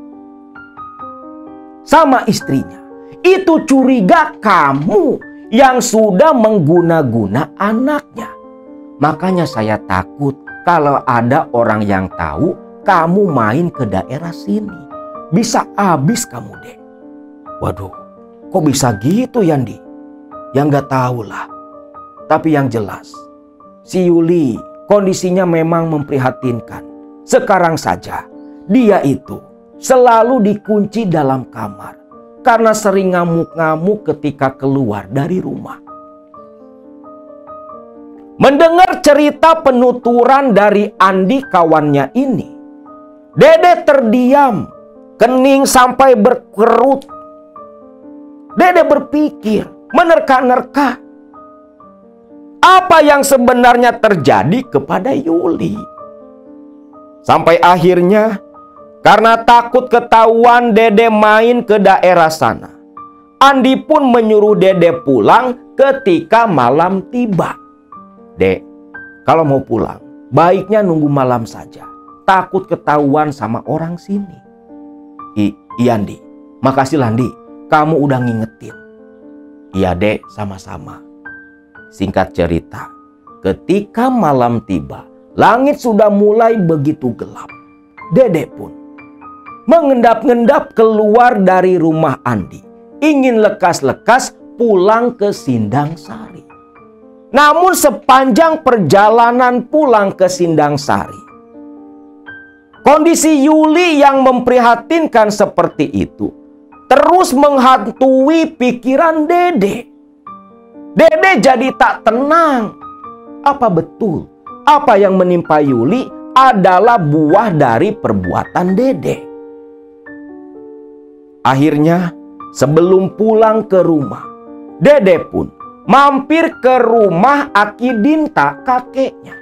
sama istrinya itu curiga kamu yang sudah mengguna-guna anaknya. Makanya saya takut kalau ada orang yang tahu kamu main ke daerah sini. Bisa habis kamu, Dek. Waduh, kok bisa gitu, Yandi? Ya nggak tahu lah. Tapi yang jelas, si Yuli kondisinya memang memprihatinkan. Sekarang saja, dia itu selalu dikunci dalam kamar karena sering ngamuk-ngamuk ketika keluar dari rumah. Mendengar cerita penuturan dari Andi kawannya ini, Dede terdiam, kening sampai berkerut. Dede berpikir, menerka-nerka, apa yang sebenarnya terjadi kepada Yuli. Sampai akhirnya, karena takut ketahuan Dede main ke daerah sana, Andi pun menyuruh Dede pulang ketika malam tiba. Dek, kalau mau pulang, baiknya nunggu malam saja. Takut ketahuan sama orang sini. Iya, Andi. Makasih, Landi. Kamu udah ngingetin. Iya, Dek, sama-sama. Singkat cerita, ketika malam tiba, langit sudah mulai begitu gelap. Dede pun mengendap-endap keluar dari rumah Andi, ingin lekas-lekas pulang ke Sindang Sari. Namun sepanjang perjalanan pulang ke Sindang Sari, kondisi Yuli yang memprihatinkan seperti itu terus menghantui pikiran Dede. Dede jadi tak tenang. Apa betul apa yang menimpa Yuli adalah buah dari perbuatan Dede? Akhirnya, sebelum pulang ke rumah, Dede pun mampir ke rumah Aki Dinta, kakeknya.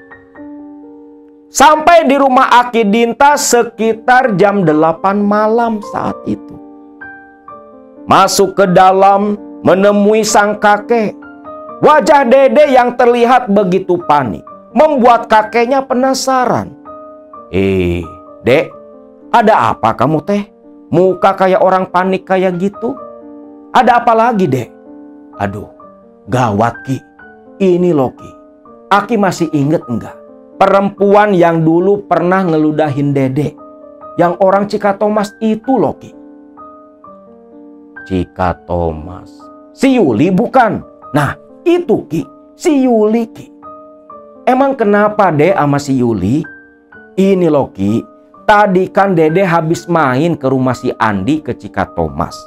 Sampai di rumah Aki Dinta sekitar jam 8 malam saat itu. Masuk ke dalam menemui sang kakek. Wajah Dede yang terlihat begitu panik membuat kakeknya penasaran. Dek, ada apa kamu teh? Muka kayak orang panik kayak gitu? Ada apa lagi, Dek? Aduh, gawat, Ki. Ini loh, Ki. Aki masih inget enggak? Perempuan yang dulu pernah ngeludahin Dede. Yang orang Cikatomas itu loh, Ki. Cikatomas. Si Yuli bukan? Nah, itu, Ki. Si Yuli, Ki. Emang kenapa, Dek, sama si Yuli? Ini loh, Ki. Tadi kan Dede habis main ke rumah si Andi ke Cikatomas.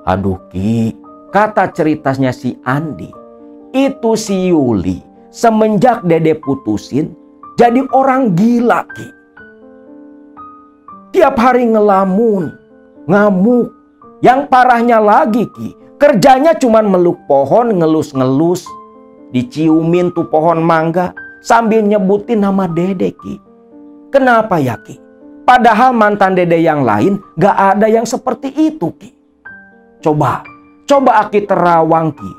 Aduh, Ki. Kata ceritanya si Andi, itu si Yuli semenjak Dede putusin jadi orang gila, Ki. Tiap hari ngelamun, ngamuk. Yang parahnya lagi, Ki, kerjanya cuman meluk pohon, ngelus-ngelus. Diciumin tuh pohon mangga sambil nyebutin nama Dede, Ki. Kenapa ya, Ki? Padahal mantan Dede yang lain gak ada yang seperti itu, Ki. Coba Aki terawang, Ki.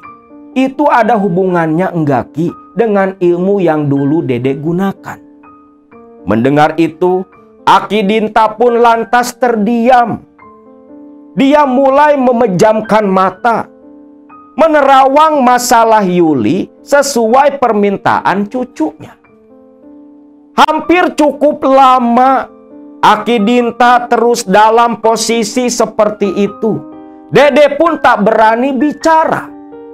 Itu ada hubungannya enggak, Ki, dengan ilmu yang dulu Dede gunakan? Mendengar itu, Aki Dinta pun lantas terdiam. Dia mulai memejamkan mata, menerawang masalah Yuli sesuai permintaan cucunya. Hampir cukup lama Aki Dinta terus dalam posisi seperti itu. Dede pun tak berani bicara.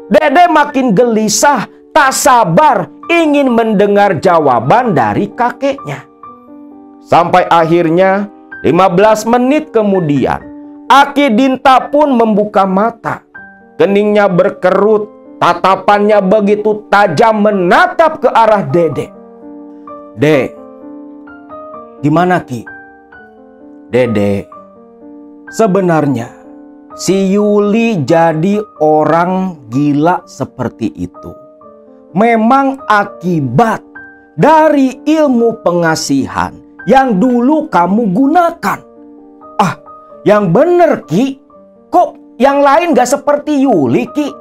Dede makin gelisah, tak sabar ingin mendengar jawaban dari kakeknya. Sampai akhirnya 15 menit kemudian, Aki Dinta pun membuka mata. Keningnya berkerut, tatapannya begitu tajam menatap ke arah Dede. Dek, gimana, Ki? Dede, sebenarnya si Yuli jadi orang gila seperti itu memang akibat dari ilmu pengasihan yang dulu kamu gunakan. Ah, yang bener, Ki. Kok yang lain gak seperti Yuli, Ki?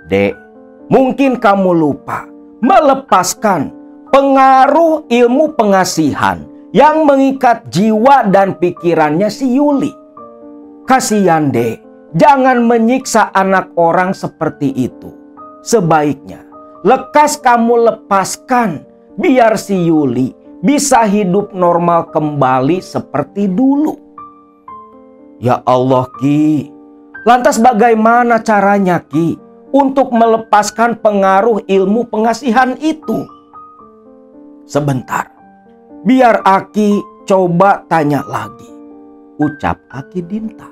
Dek, mungkin kamu lupa melepaskan pengaruh ilmu pengasihan yang mengikat jiwa dan pikirannya si Yuli. Kasihan, Dek. jangan menyiksa anak orang seperti itu. Sebaiknya lekas kamu lepaskan, biar si Yuli bisa hidup normal kembali seperti dulu. Ya Allah Ki, lantas bagaimana caranya Ki untuk melepaskan pengaruh ilmu pengasihan itu? Sebentar, biar Aki coba tanya lagi, ucap Aki Dinta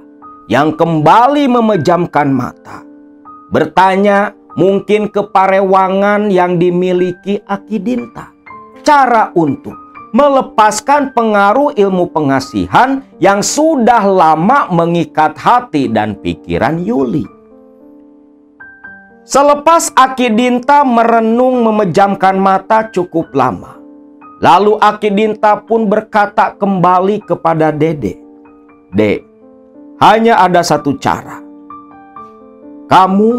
yang kembali memejamkan mata. Bertanya mungkin ke parewangan yang dimiliki Aki Dinta. Cara untuk melepaskan pengaruh ilmu pengasihan yang sudah lama mengikat hati dan pikiran Yuli. Selepas Aki Dinta merenung memejamkan mata cukup lama, lalu Aki Dinta pun berkata kembali kepada Dede. Dek, hanya ada satu cara. Kamu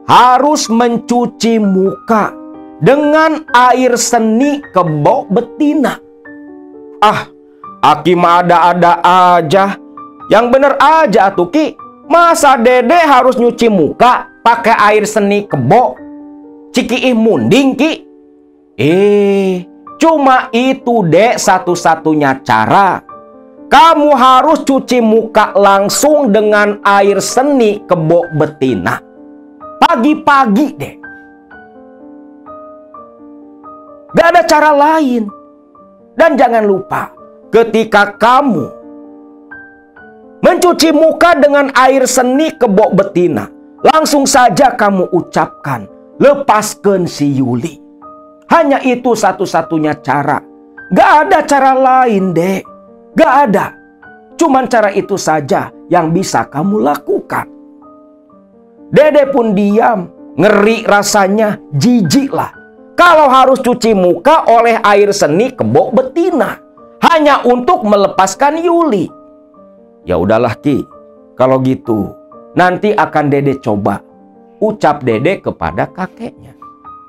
harus mencuci muka dengan air seni kebo betina. Ah, Aki mah ada-ada aja. Yang bener aja tuh Ki. Masa Dede harus nyuci muka pakai air seni kebo? Cikiih munding Ki. Cuma itu Dek satu-satunya cara. Kamu harus cuci muka langsung dengan air seni kebo betina. Pagi-pagi Dek. Gak ada cara lain. Dan jangan lupa, ketika kamu mencuci muka dengan air seni kebo betina, langsung saja kamu ucapkan, lepaskan si Yuli. Hanya itu satu-satunya cara. Gak ada cara lain Dek. Gak ada. Cuman cara itu saja yang bisa kamu lakukan. Dede pun diam. Ngeri rasanya, jijik lah. Kalau harus cuci muka oleh air seni kebo betina. Hanya untuk melepaskan Yuli. Ya udahlah Ki. Kalau gitu, nanti akan Dede coba. Ucap Dede kepada kakeknya.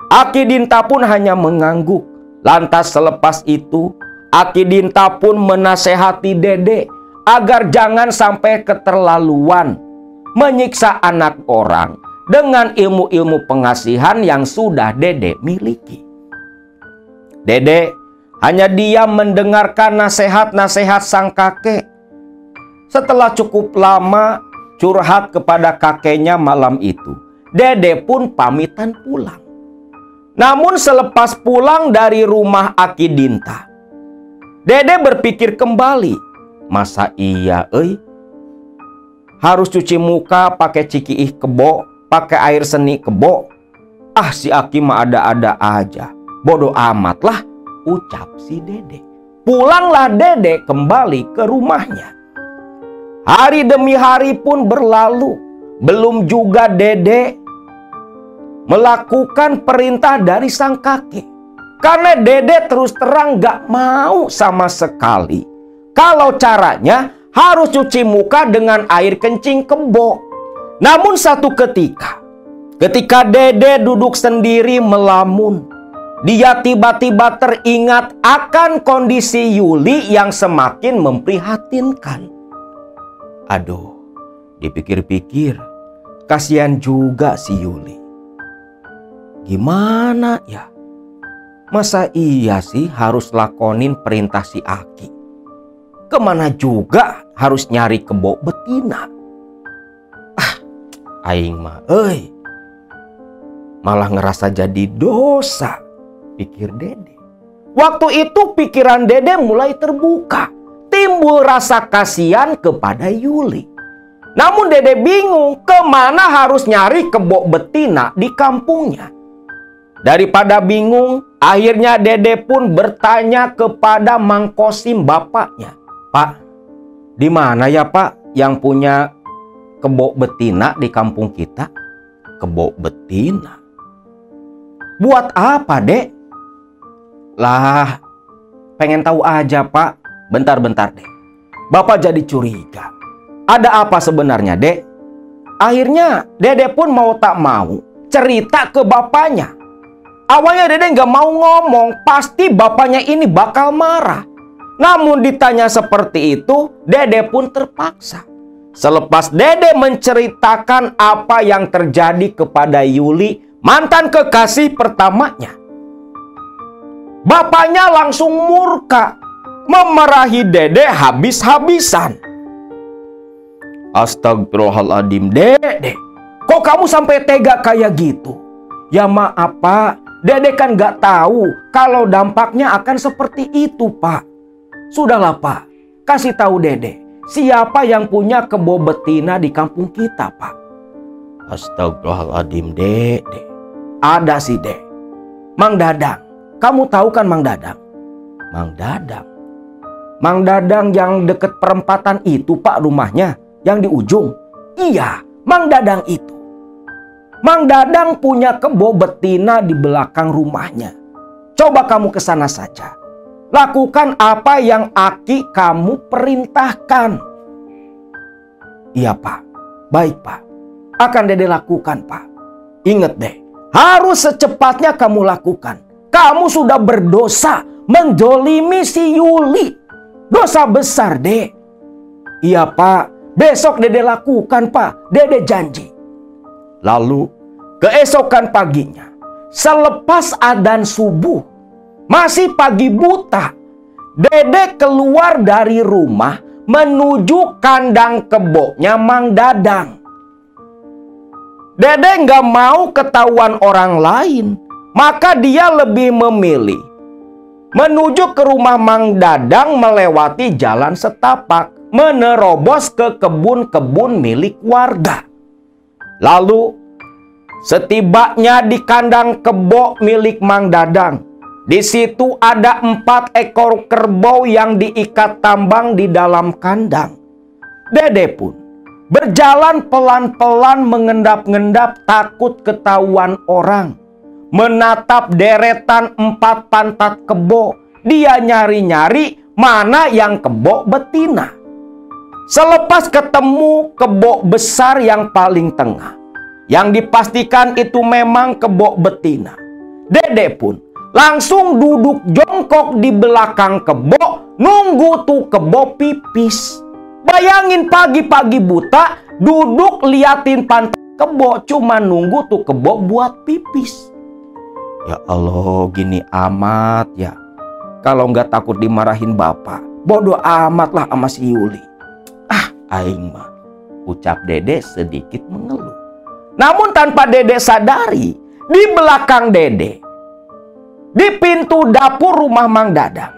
Aki Dinta pun hanya mengangguk. Lantas selepas itu, Aki Dinta pun menasehati Dede agar jangan sampai keterlaluan menyiksa anak orang dengan ilmu-ilmu pengasihan yang sudah Dede miliki. Dede hanya diam mendengarkan nasihat-nasihat sang kakek. Setelah cukup lama curhat kepada kakeknya malam itu, Dede pun pamitan pulang. Namun selepas pulang dari rumah Aki Dinta, Dede berpikir kembali, masa iya harus cuci muka pakai cikiih kebo, pakai air seni kebo? Ah, si Aki mah ada-ada aja. Bodoh amat lah, ucap si Dede. Pulanglah Dede kembali ke rumahnya. Hari demi hari pun berlalu. Belum juga Dede melakukan perintah dari sang kakek. Karena Dede terus terang gak mau sama sekali kalau caranya harus cuci muka dengan air kencing kebo. Namun satu ketika Dede duduk sendiri melamun, dia tiba-tiba teringat akan kondisi Yuli yang semakin memprihatinkan. Aduh, dipikir-pikir kasihan juga si Yuli. Gimana ya? Masa iya sih harus lakonin perintah si Aki? Kemana juga harus nyari kebo betina? Aing mah malah ngerasa jadi dosa, pikir Dede. Waktu itu pikiran Dede mulai terbuka. Timbul rasa kasihan kepada Yuli. Namun Dede bingung kemana harus nyari kebo betina di kampungnya. Daripada bingung, akhirnya Dede pun bertanya kepada Mang Kosim bapaknya. Pak, di mana ya Pak yang punya kebo betina di kampung kita? Kebo betina? Buat apa Dek? Lah, pengen tahu aja Pak. Bentar-bentar Dek. Bapak jadi curiga. Ada apa sebenarnya Dek? Akhirnya Dede pun mau tak mau cerita ke bapaknya. Awalnya Dede nggak mau ngomong, pasti bapaknya ini bakal marah. Namun ditanya seperti itu, Dede pun terpaksa. Selepas Dede menceritakan apa yang terjadi kepada Yuli, mantan kekasih pertamanya, bapaknya langsung murka, memarahi Dede habis-habisan. Astagfirullahaladzim, Dede, kok kamu sampai tega kayak gitu? Ya maaf Pak, Dede kan gak tahu kalau dampaknya akan seperti itu Pak. Sudahlah Pak, kasih tahu Dede, siapa yang punya kebo betina di kampung kita Pak? Astagfirullahaladzim, Dede. Ada sih Dek, Mang Dadang. Kamu tahu kan Mang Dadang? Mang Dadang? Mang Dadang yang deket perempatan itu Pak, rumahnya yang di ujung. Iya, Mang Dadang itu. Mang Dadang punya kebo betina di belakang rumahnya. Coba kamu ke sana saja. Lakukan apa yang Aki kamu perintahkan. Iya Pak, baik Pak. Akan Dede lakukan Pak. Ingat deh, harus secepatnya kamu lakukan. Kamu sudah berdosa menzolimi si Yuli. Dosa besar Dek. Iya Pak, besok Dede lakukan Pak. Dede janji. Lalu keesokan paginya, selepas adzan subuh, masih pagi buta, Dede keluar dari rumah menuju kandang keboknya Mang Dadang. Dede nggak mau ketahuan orang lain, maka dia lebih memilih menuju ke rumah Mang Dadang melewati jalan setapak, menerobos ke kebun-kebun milik warga. Lalu setibanya di kandang kebo milik Mang Dadang, di situ ada 4 ekor kerbau yang diikat tambang di dalam kandang. Dede pun berjalan pelan-pelan mengendap-endap takut ketahuan orang. Menatap deretan 4 pantat kebo, dia nyari-nyari mana yang kebo betina. Selepas ketemu kebo besar yang paling tengah, yang dipastikan itu memang kebo betina, Dede pun langsung duduk jongkok di belakang kebo, nunggu tuh kebo pipis. Bayangin pagi-pagi buta, duduk liatin pantat kebo, cuma nunggu tuh kebo buat pipis. Ya Allah, gini amat ya. Kalau nggak takut dimarahin bapak, bodoh amat lah sama si Yuli. Aing mah, ucap Dede sedikit mengeluh. Namun tanpa Dede sadari, di belakang Dede, di pintu dapur rumah Mang Dadang,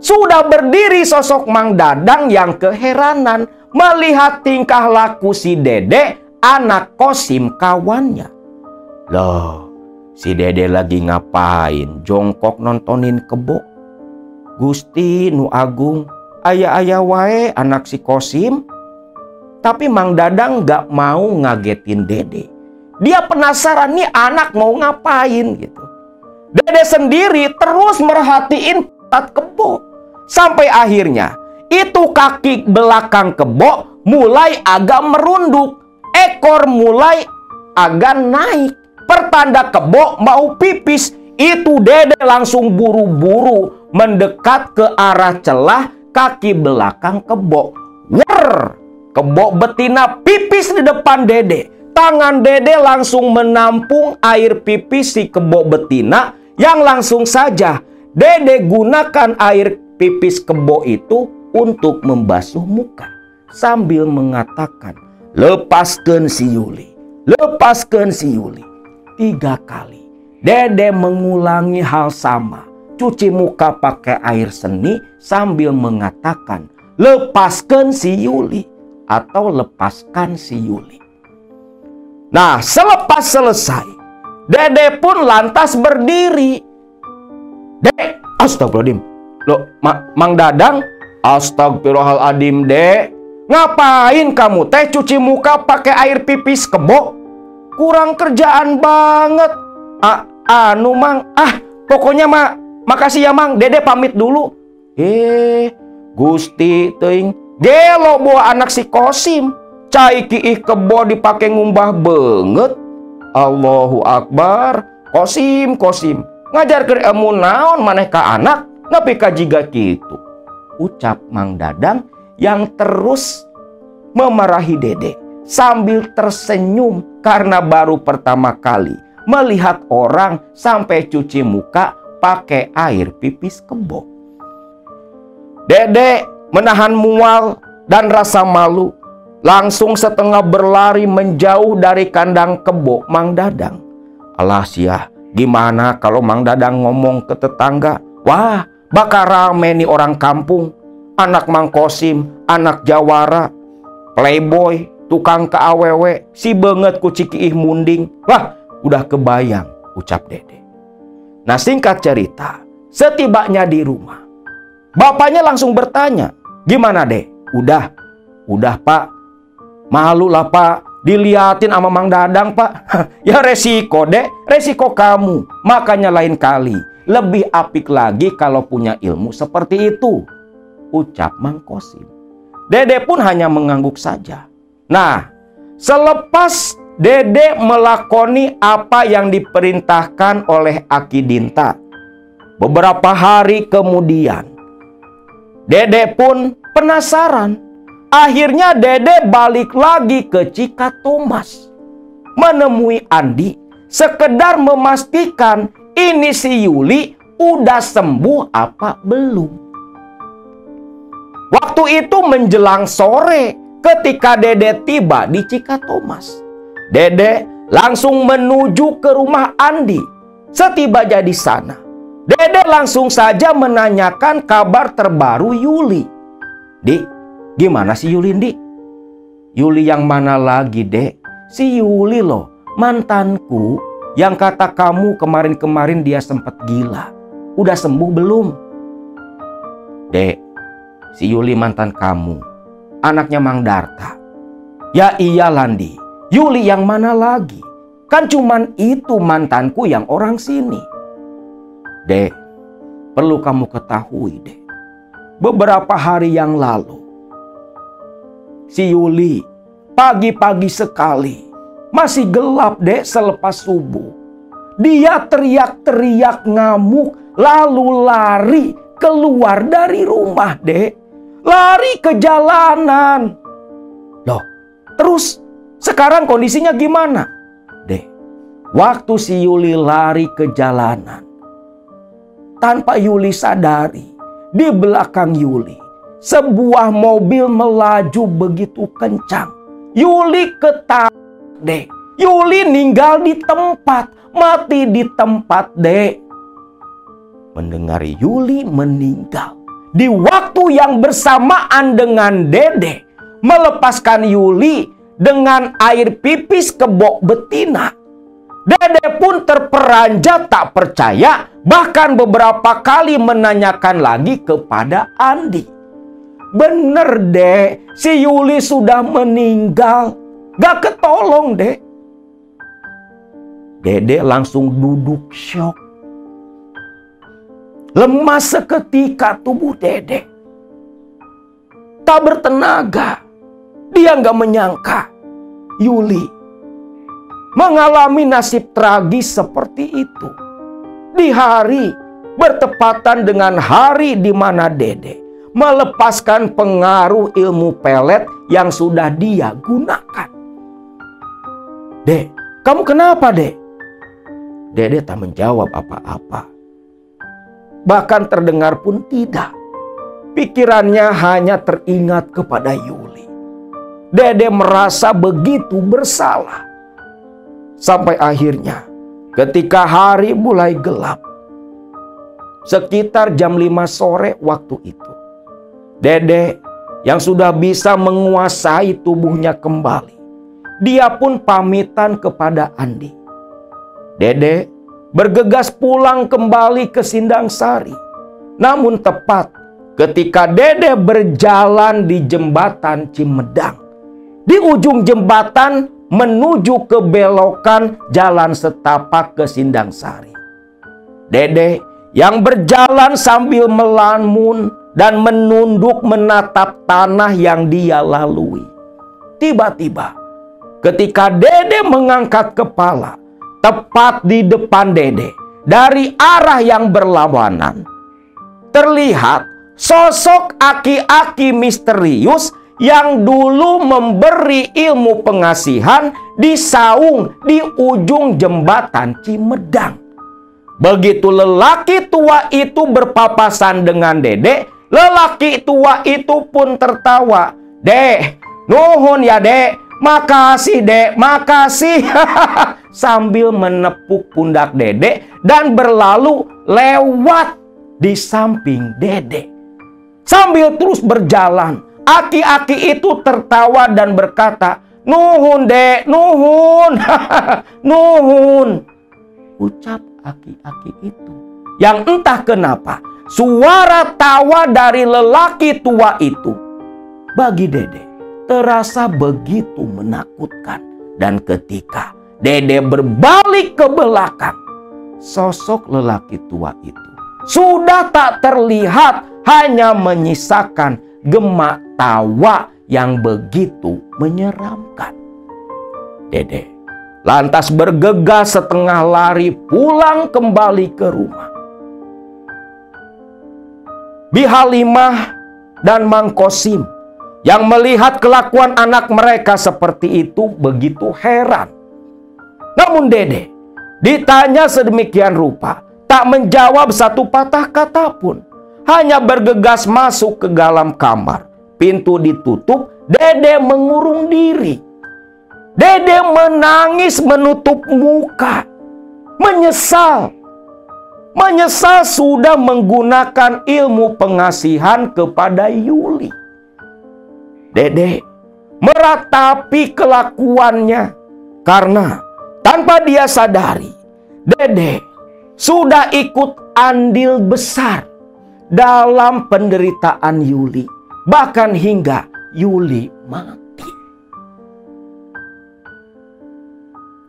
sudah berdiri sosok Mang Dadang yang keheranan melihat tingkah laku si Dede, anak Kosim kawannya. Loh, si Dede lagi ngapain? Jongkok nontonin kebo? Gusti nu agung, aya-aya wae anak si Kosim. Tapi Mang Dadang gak mau ngagetin Dede. Dia penasaran nih anak mau ngapain gitu. Dede sendiri terus merhatiin pantat kebo. Sampai akhirnya itu kaki belakang kebo mulai agak merunduk. Ekor mulai agak naik. Pertanda kebo mau pipis. Itu Dede langsung buru-buru mendekat ke arah celah kaki belakang kebo. Wer! Kebo betina pipis di depan Dede. Tangan Dede langsung menampung air pipis si kebo betina yang langsung saja Dede gunakan air pipis kebo itu untuk membasuh muka sambil mengatakan, lepaskan si Yuli, lepaskan si Yuli. 3 kali Dede mengulangi hal sama, cuci muka pakai air seni sambil mengatakan, lepaskan si Yuli atau lepaskan si Yuli. Nah, selepas selesai, Dede pun lantas berdiri. Dek, astagfirullahaladzim. Loh, Mang Dadang, astagfirullahaladzim, Dek. Ngapain kamu teh cuci muka pakai air pipis kebo? Kurang kerjaan banget. Anu Mang, pokoknya makasih ya Mang, Dede pamit dulu. Gusti teuing, gelo bawa anak si Kosim. Cai kiih kebo dipake ngumbah banget. Allahu Akbar. Kosim, Kosim. Ngajar ke ilmu naon maneh ka anak. Nepi ka jiga kitu. Ucap Mang Dadang yang terus memarahi Dede sambil tersenyum karena baru pertama kali melihat orang sampai cuci muka pakai air pipis kebo. Dede menahan mual dan rasa malu, langsung setengah berlari menjauh dari kandang kebo Mang Dadang. Alah sia, gimana kalau Mang Dadang ngomong ke tetangga? Wah, bakal rame nih orang kampung. Anak Mang Kosim, anak Jawara, playboy, tukang ke awewe, si banget ku Cikiih Munding. Wah, udah kebayang, ucap Dede. Nah, singkat cerita, setibanya di rumah, bapaknya langsung bertanya, gimana Dek? Udah Pak. Malu lah Pak, diliatin sama Mang Dadang Pak. Ya resiko Dek, resiko kamu. Makanya lain kali, lebih apik lagi kalau punya ilmu seperti itu, ucap Mang Kosim. Dede pun hanya mengangguk saja. Nah, selepas Dede melakoni apa yang diperintahkan oleh Aki Dinta, beberapa hari kemudian Dede pun penasaran. Akhirnya Dede balik lagi ke Cikatomas, menemui Andi, sekedar memastikan ini si Yuli udah sembuh apa belum. Waktu itu menjelang sore ketika Dede tiba di Cikatomas. Dede langsung menuju ke rumah Andi. Setibanya di sana, Dede langsung saja menanyakan kabar terbaru Yuli. Dik, gimana si Yuli, Dik? Yuli yang mana lagi, Dek? Si Yuli loh, mantanku yang kata kamu kemarin-kemarin dia sempat gila. Udah sembuh belum? Dek, si Yuli mantan kamu, anaknya Mang Darta. Ya iya Landi, Yuli yang mana lagi? Kan cuman itu mantanku yang orang sini. Dek, perlu kamu ketahui, Dek. Beberapa hari yang lalu, si Yuli pagi-pagi sekali, masih gelap Dek selepas subuh, dia teriak-teriak ngamuk lalu lari keluar dari rumah Dek. Lari ke jalanan. Loh, terus sekarang kondisinya gimana? Dek, waktu si Yuli lari ke jalanan, tanpa Yuli sadari, di belakang Yuli sebuah mobil melaju begitu kencang. Yuli ketabrak, Dek. Yuli meninggal di tempat, mati di tempat, Dek. Mendengar Yuli meninggal di waktu yang bersamaan dengan Dede melepaskan Yuli dengan air pipis kebo betina, Dede pun terperanjat tak percaya, bahkan beberapa kali menanyakan lagi kepada Andi. Bener Dek, si Yuli sudah meninggal, gak ketolong Dek. Dede langsung duduk syok. Lemas seketika tubuh Dede, tak bertenaga. Dia nggak menyangka Yuli mengalami nasib tragis seperti itu di hari bertepatan dengan hari di mana Dede melepaskan pengaruh ilmu pelet yang sudah dia gunakan. Dek, kamu kenapa, Dek? Dede tak menjawab apa-apa. Bahkan terdengar pun tidak. Pikirannya hanya teringat kepada Yuli. Dede merasa begitu bersalah. Sampai akhirnya ketika hari mulai gelap, sekitar jam 5 sore waktu itu, Dede yang sudah bisa menguasai tubuhnya kembali, dia pun pamitan kepada Andi. Dede bergegas pulang kembali ke Sindang Sari. Namun tepat ketika Dede berjalan di jembatan Cimedang, di ujung jembatan menuju ke belokan jalan setapak ke Sindang Sari, Dede yang berjalan sambil melamun dan menunduk menatap tanah yang dia lalui. Tiba-tiba ketika Dede mengangkat kepala, tepat di depan Dede dari arah yang berlawanan, terlihat sosok aki-aki misterius yang dulu memberi ilmu pengasihan di saung di ujung jembatan Cimedang. Begitu lelaki tua itu berpapasan dengan Dedek, lelaki tua itu pun tertawa. "Dek, nuhun ya Dek, makasih Dek, makasih." Sambil menepuk pundak Dedek dan berlalu lewat di samping Dedek. Sambil terus berjalan, aki-aki itu tertawa dan berkata, "Nuhun Dek, nuhun." "Nuhun," ucap aki-aki itu. Yang entah kenapa suara tawa dari lelaki tua itu bagi Dedek terasa begitu menakutkan. Dan ketika Dedek berbalik ke belakang, sosok lelaki tua itu sudah tak terlihat, hanya menyisakan gemak tawa yang begitu menyeramkan. Dedek lantas bergegas setengah lari pulang kembali ke rumah. Bi Halimah dan Mang Kosim yang melihat kelakuan anak mereka seperti itu begitu heran. Namun Dedek ditanya sedemikian rupa, tak menjawab satu patah kata pun. Hanya bergegas masuk ke dalam kamar. Pintu ditutup, Dedek mengurung diri. Dedek menangis menutup muka. Menyesal. Menyesal sudah menggunakan ilmu pengasihan kepada Yuli. Dedek meratapi kelakuannya karena tanpa dia sadari, Dedek sudah ikut andil besar dalam penderitaan Yuli, bahkan hingga Yuli mati.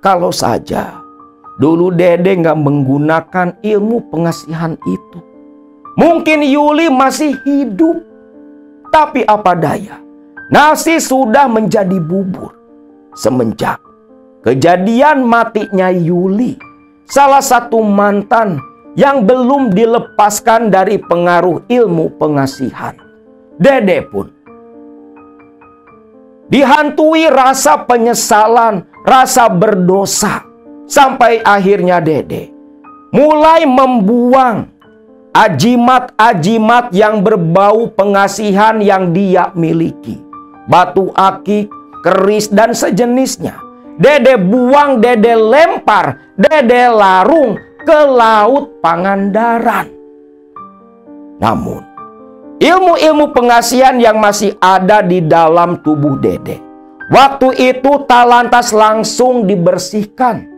Kalau saja dulu Dedek nggak menggunakan ilmu pengasihan itu, mungkin Yuli masih hidup. Tapi apa daya, nasi sudah menjadi bubur. Semenjak kejadian matinya Yuli, salah satu mantan yang belum dilepaskan dari pengaruh ilmu pengasihan, Dedek pun dihantui rasa penyesalan, rasa berdosa. Sampai akhirnya Dedek mulai membuang ajimat-ajimat yang berbau pengasihan yang dia miliki. Batu akik, keris, dan sejenisnya. Dedek buang, Dedek lempar, Dedek larung ke laut Pangandaran. Namun ilmu-ilmu pengasihan yang masih ada di dalam tubuh Dedek waktu itu tak lantas langsung dibersihkan.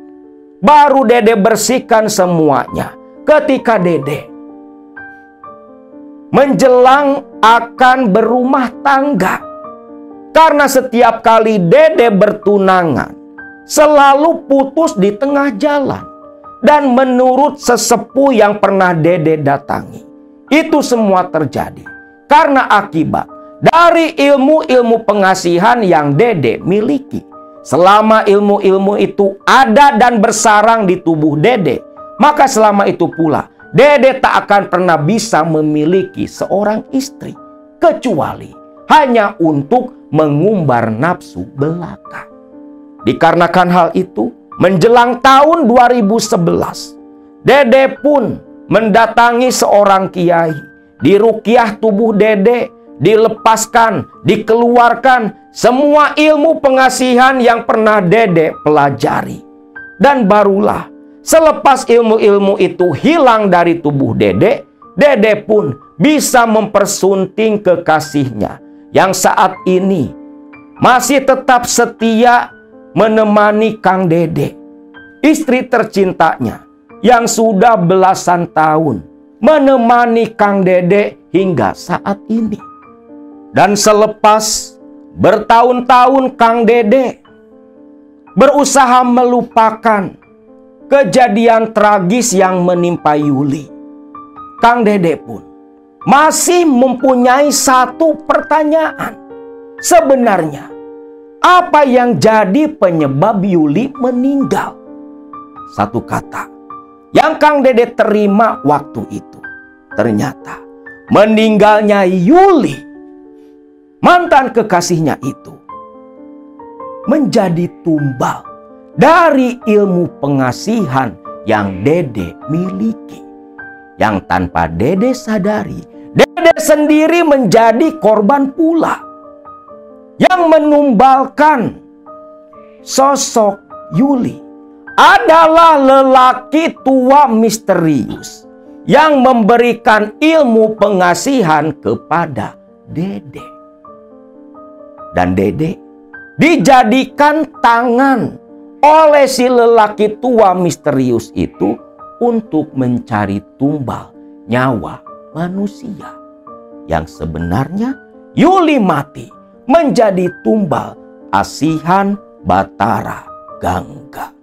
Baru Dedek bersihkan semuanya ketika Dedek menjelang akan berumah tangga. Karena setiap kali Dedek bertunangan selalu putus di tengah jalan. Dan menurut sesepuh yang pernah Dedek datangi, itu semua terjadi karena akibat dari ilmu-ilmu pengasihan yang Dedek miliki. Selama ilmu-ilmu itu ada dan bersarang di tubuh Dedek, maka selama itu pula Dedek tak akan pernah bisa memiliki seorang istri, kecuali hanya untuk mengumbar nafsu belaka. Dikarenakan hal itu, menjelang tahun 2011, Dedek pun mendatangi seorang kiai. Diruqyah tubuh Dedek, dilepaskan, dikeluarkan semua ilmu pengasihan yang pernah Dedek pelajari. Dan barulah selepas ilmu-ilmu itu hilang dari tubuh Dedek, Dedek pun bisa mempersunting kekasihnya yang saat ini masih tetap setia menemani Kang Dedek, istri tercintanya yang sudah belasan tahun menemani Kang Dedek hingga saat ini. Dan selepas bertahun-tahun Kang Dedek berusaha melupakan kejadian tragis yang menimpa Yuli, Kang Dedek pun masih mempunyai satu pertanyaan. Sebenarnya apa yang jadi penyebab Yuli meninggal? Satu kata yang Kang Dedek terima waktu itu, ternyata meninggalnya Yuli mantan kekasihnya itu menjadi tumbal dari ilmu pengasihan yang Dede miliki. Yang tanpa Dede sadari, Dede sendiri menjadi korban pula. Yang menumbalkan sosok Yuli adalah lelaki tua misterius yang memberikan ilmu pengasihan kepada Dede. Dan Dede dijadikan tangan oleh si lelaki tua misterius itu untuk mencari tumbal nyawa manusia. Yang sebenarnya Yuli mati menjadi tumbal Asihan Batara Gangga.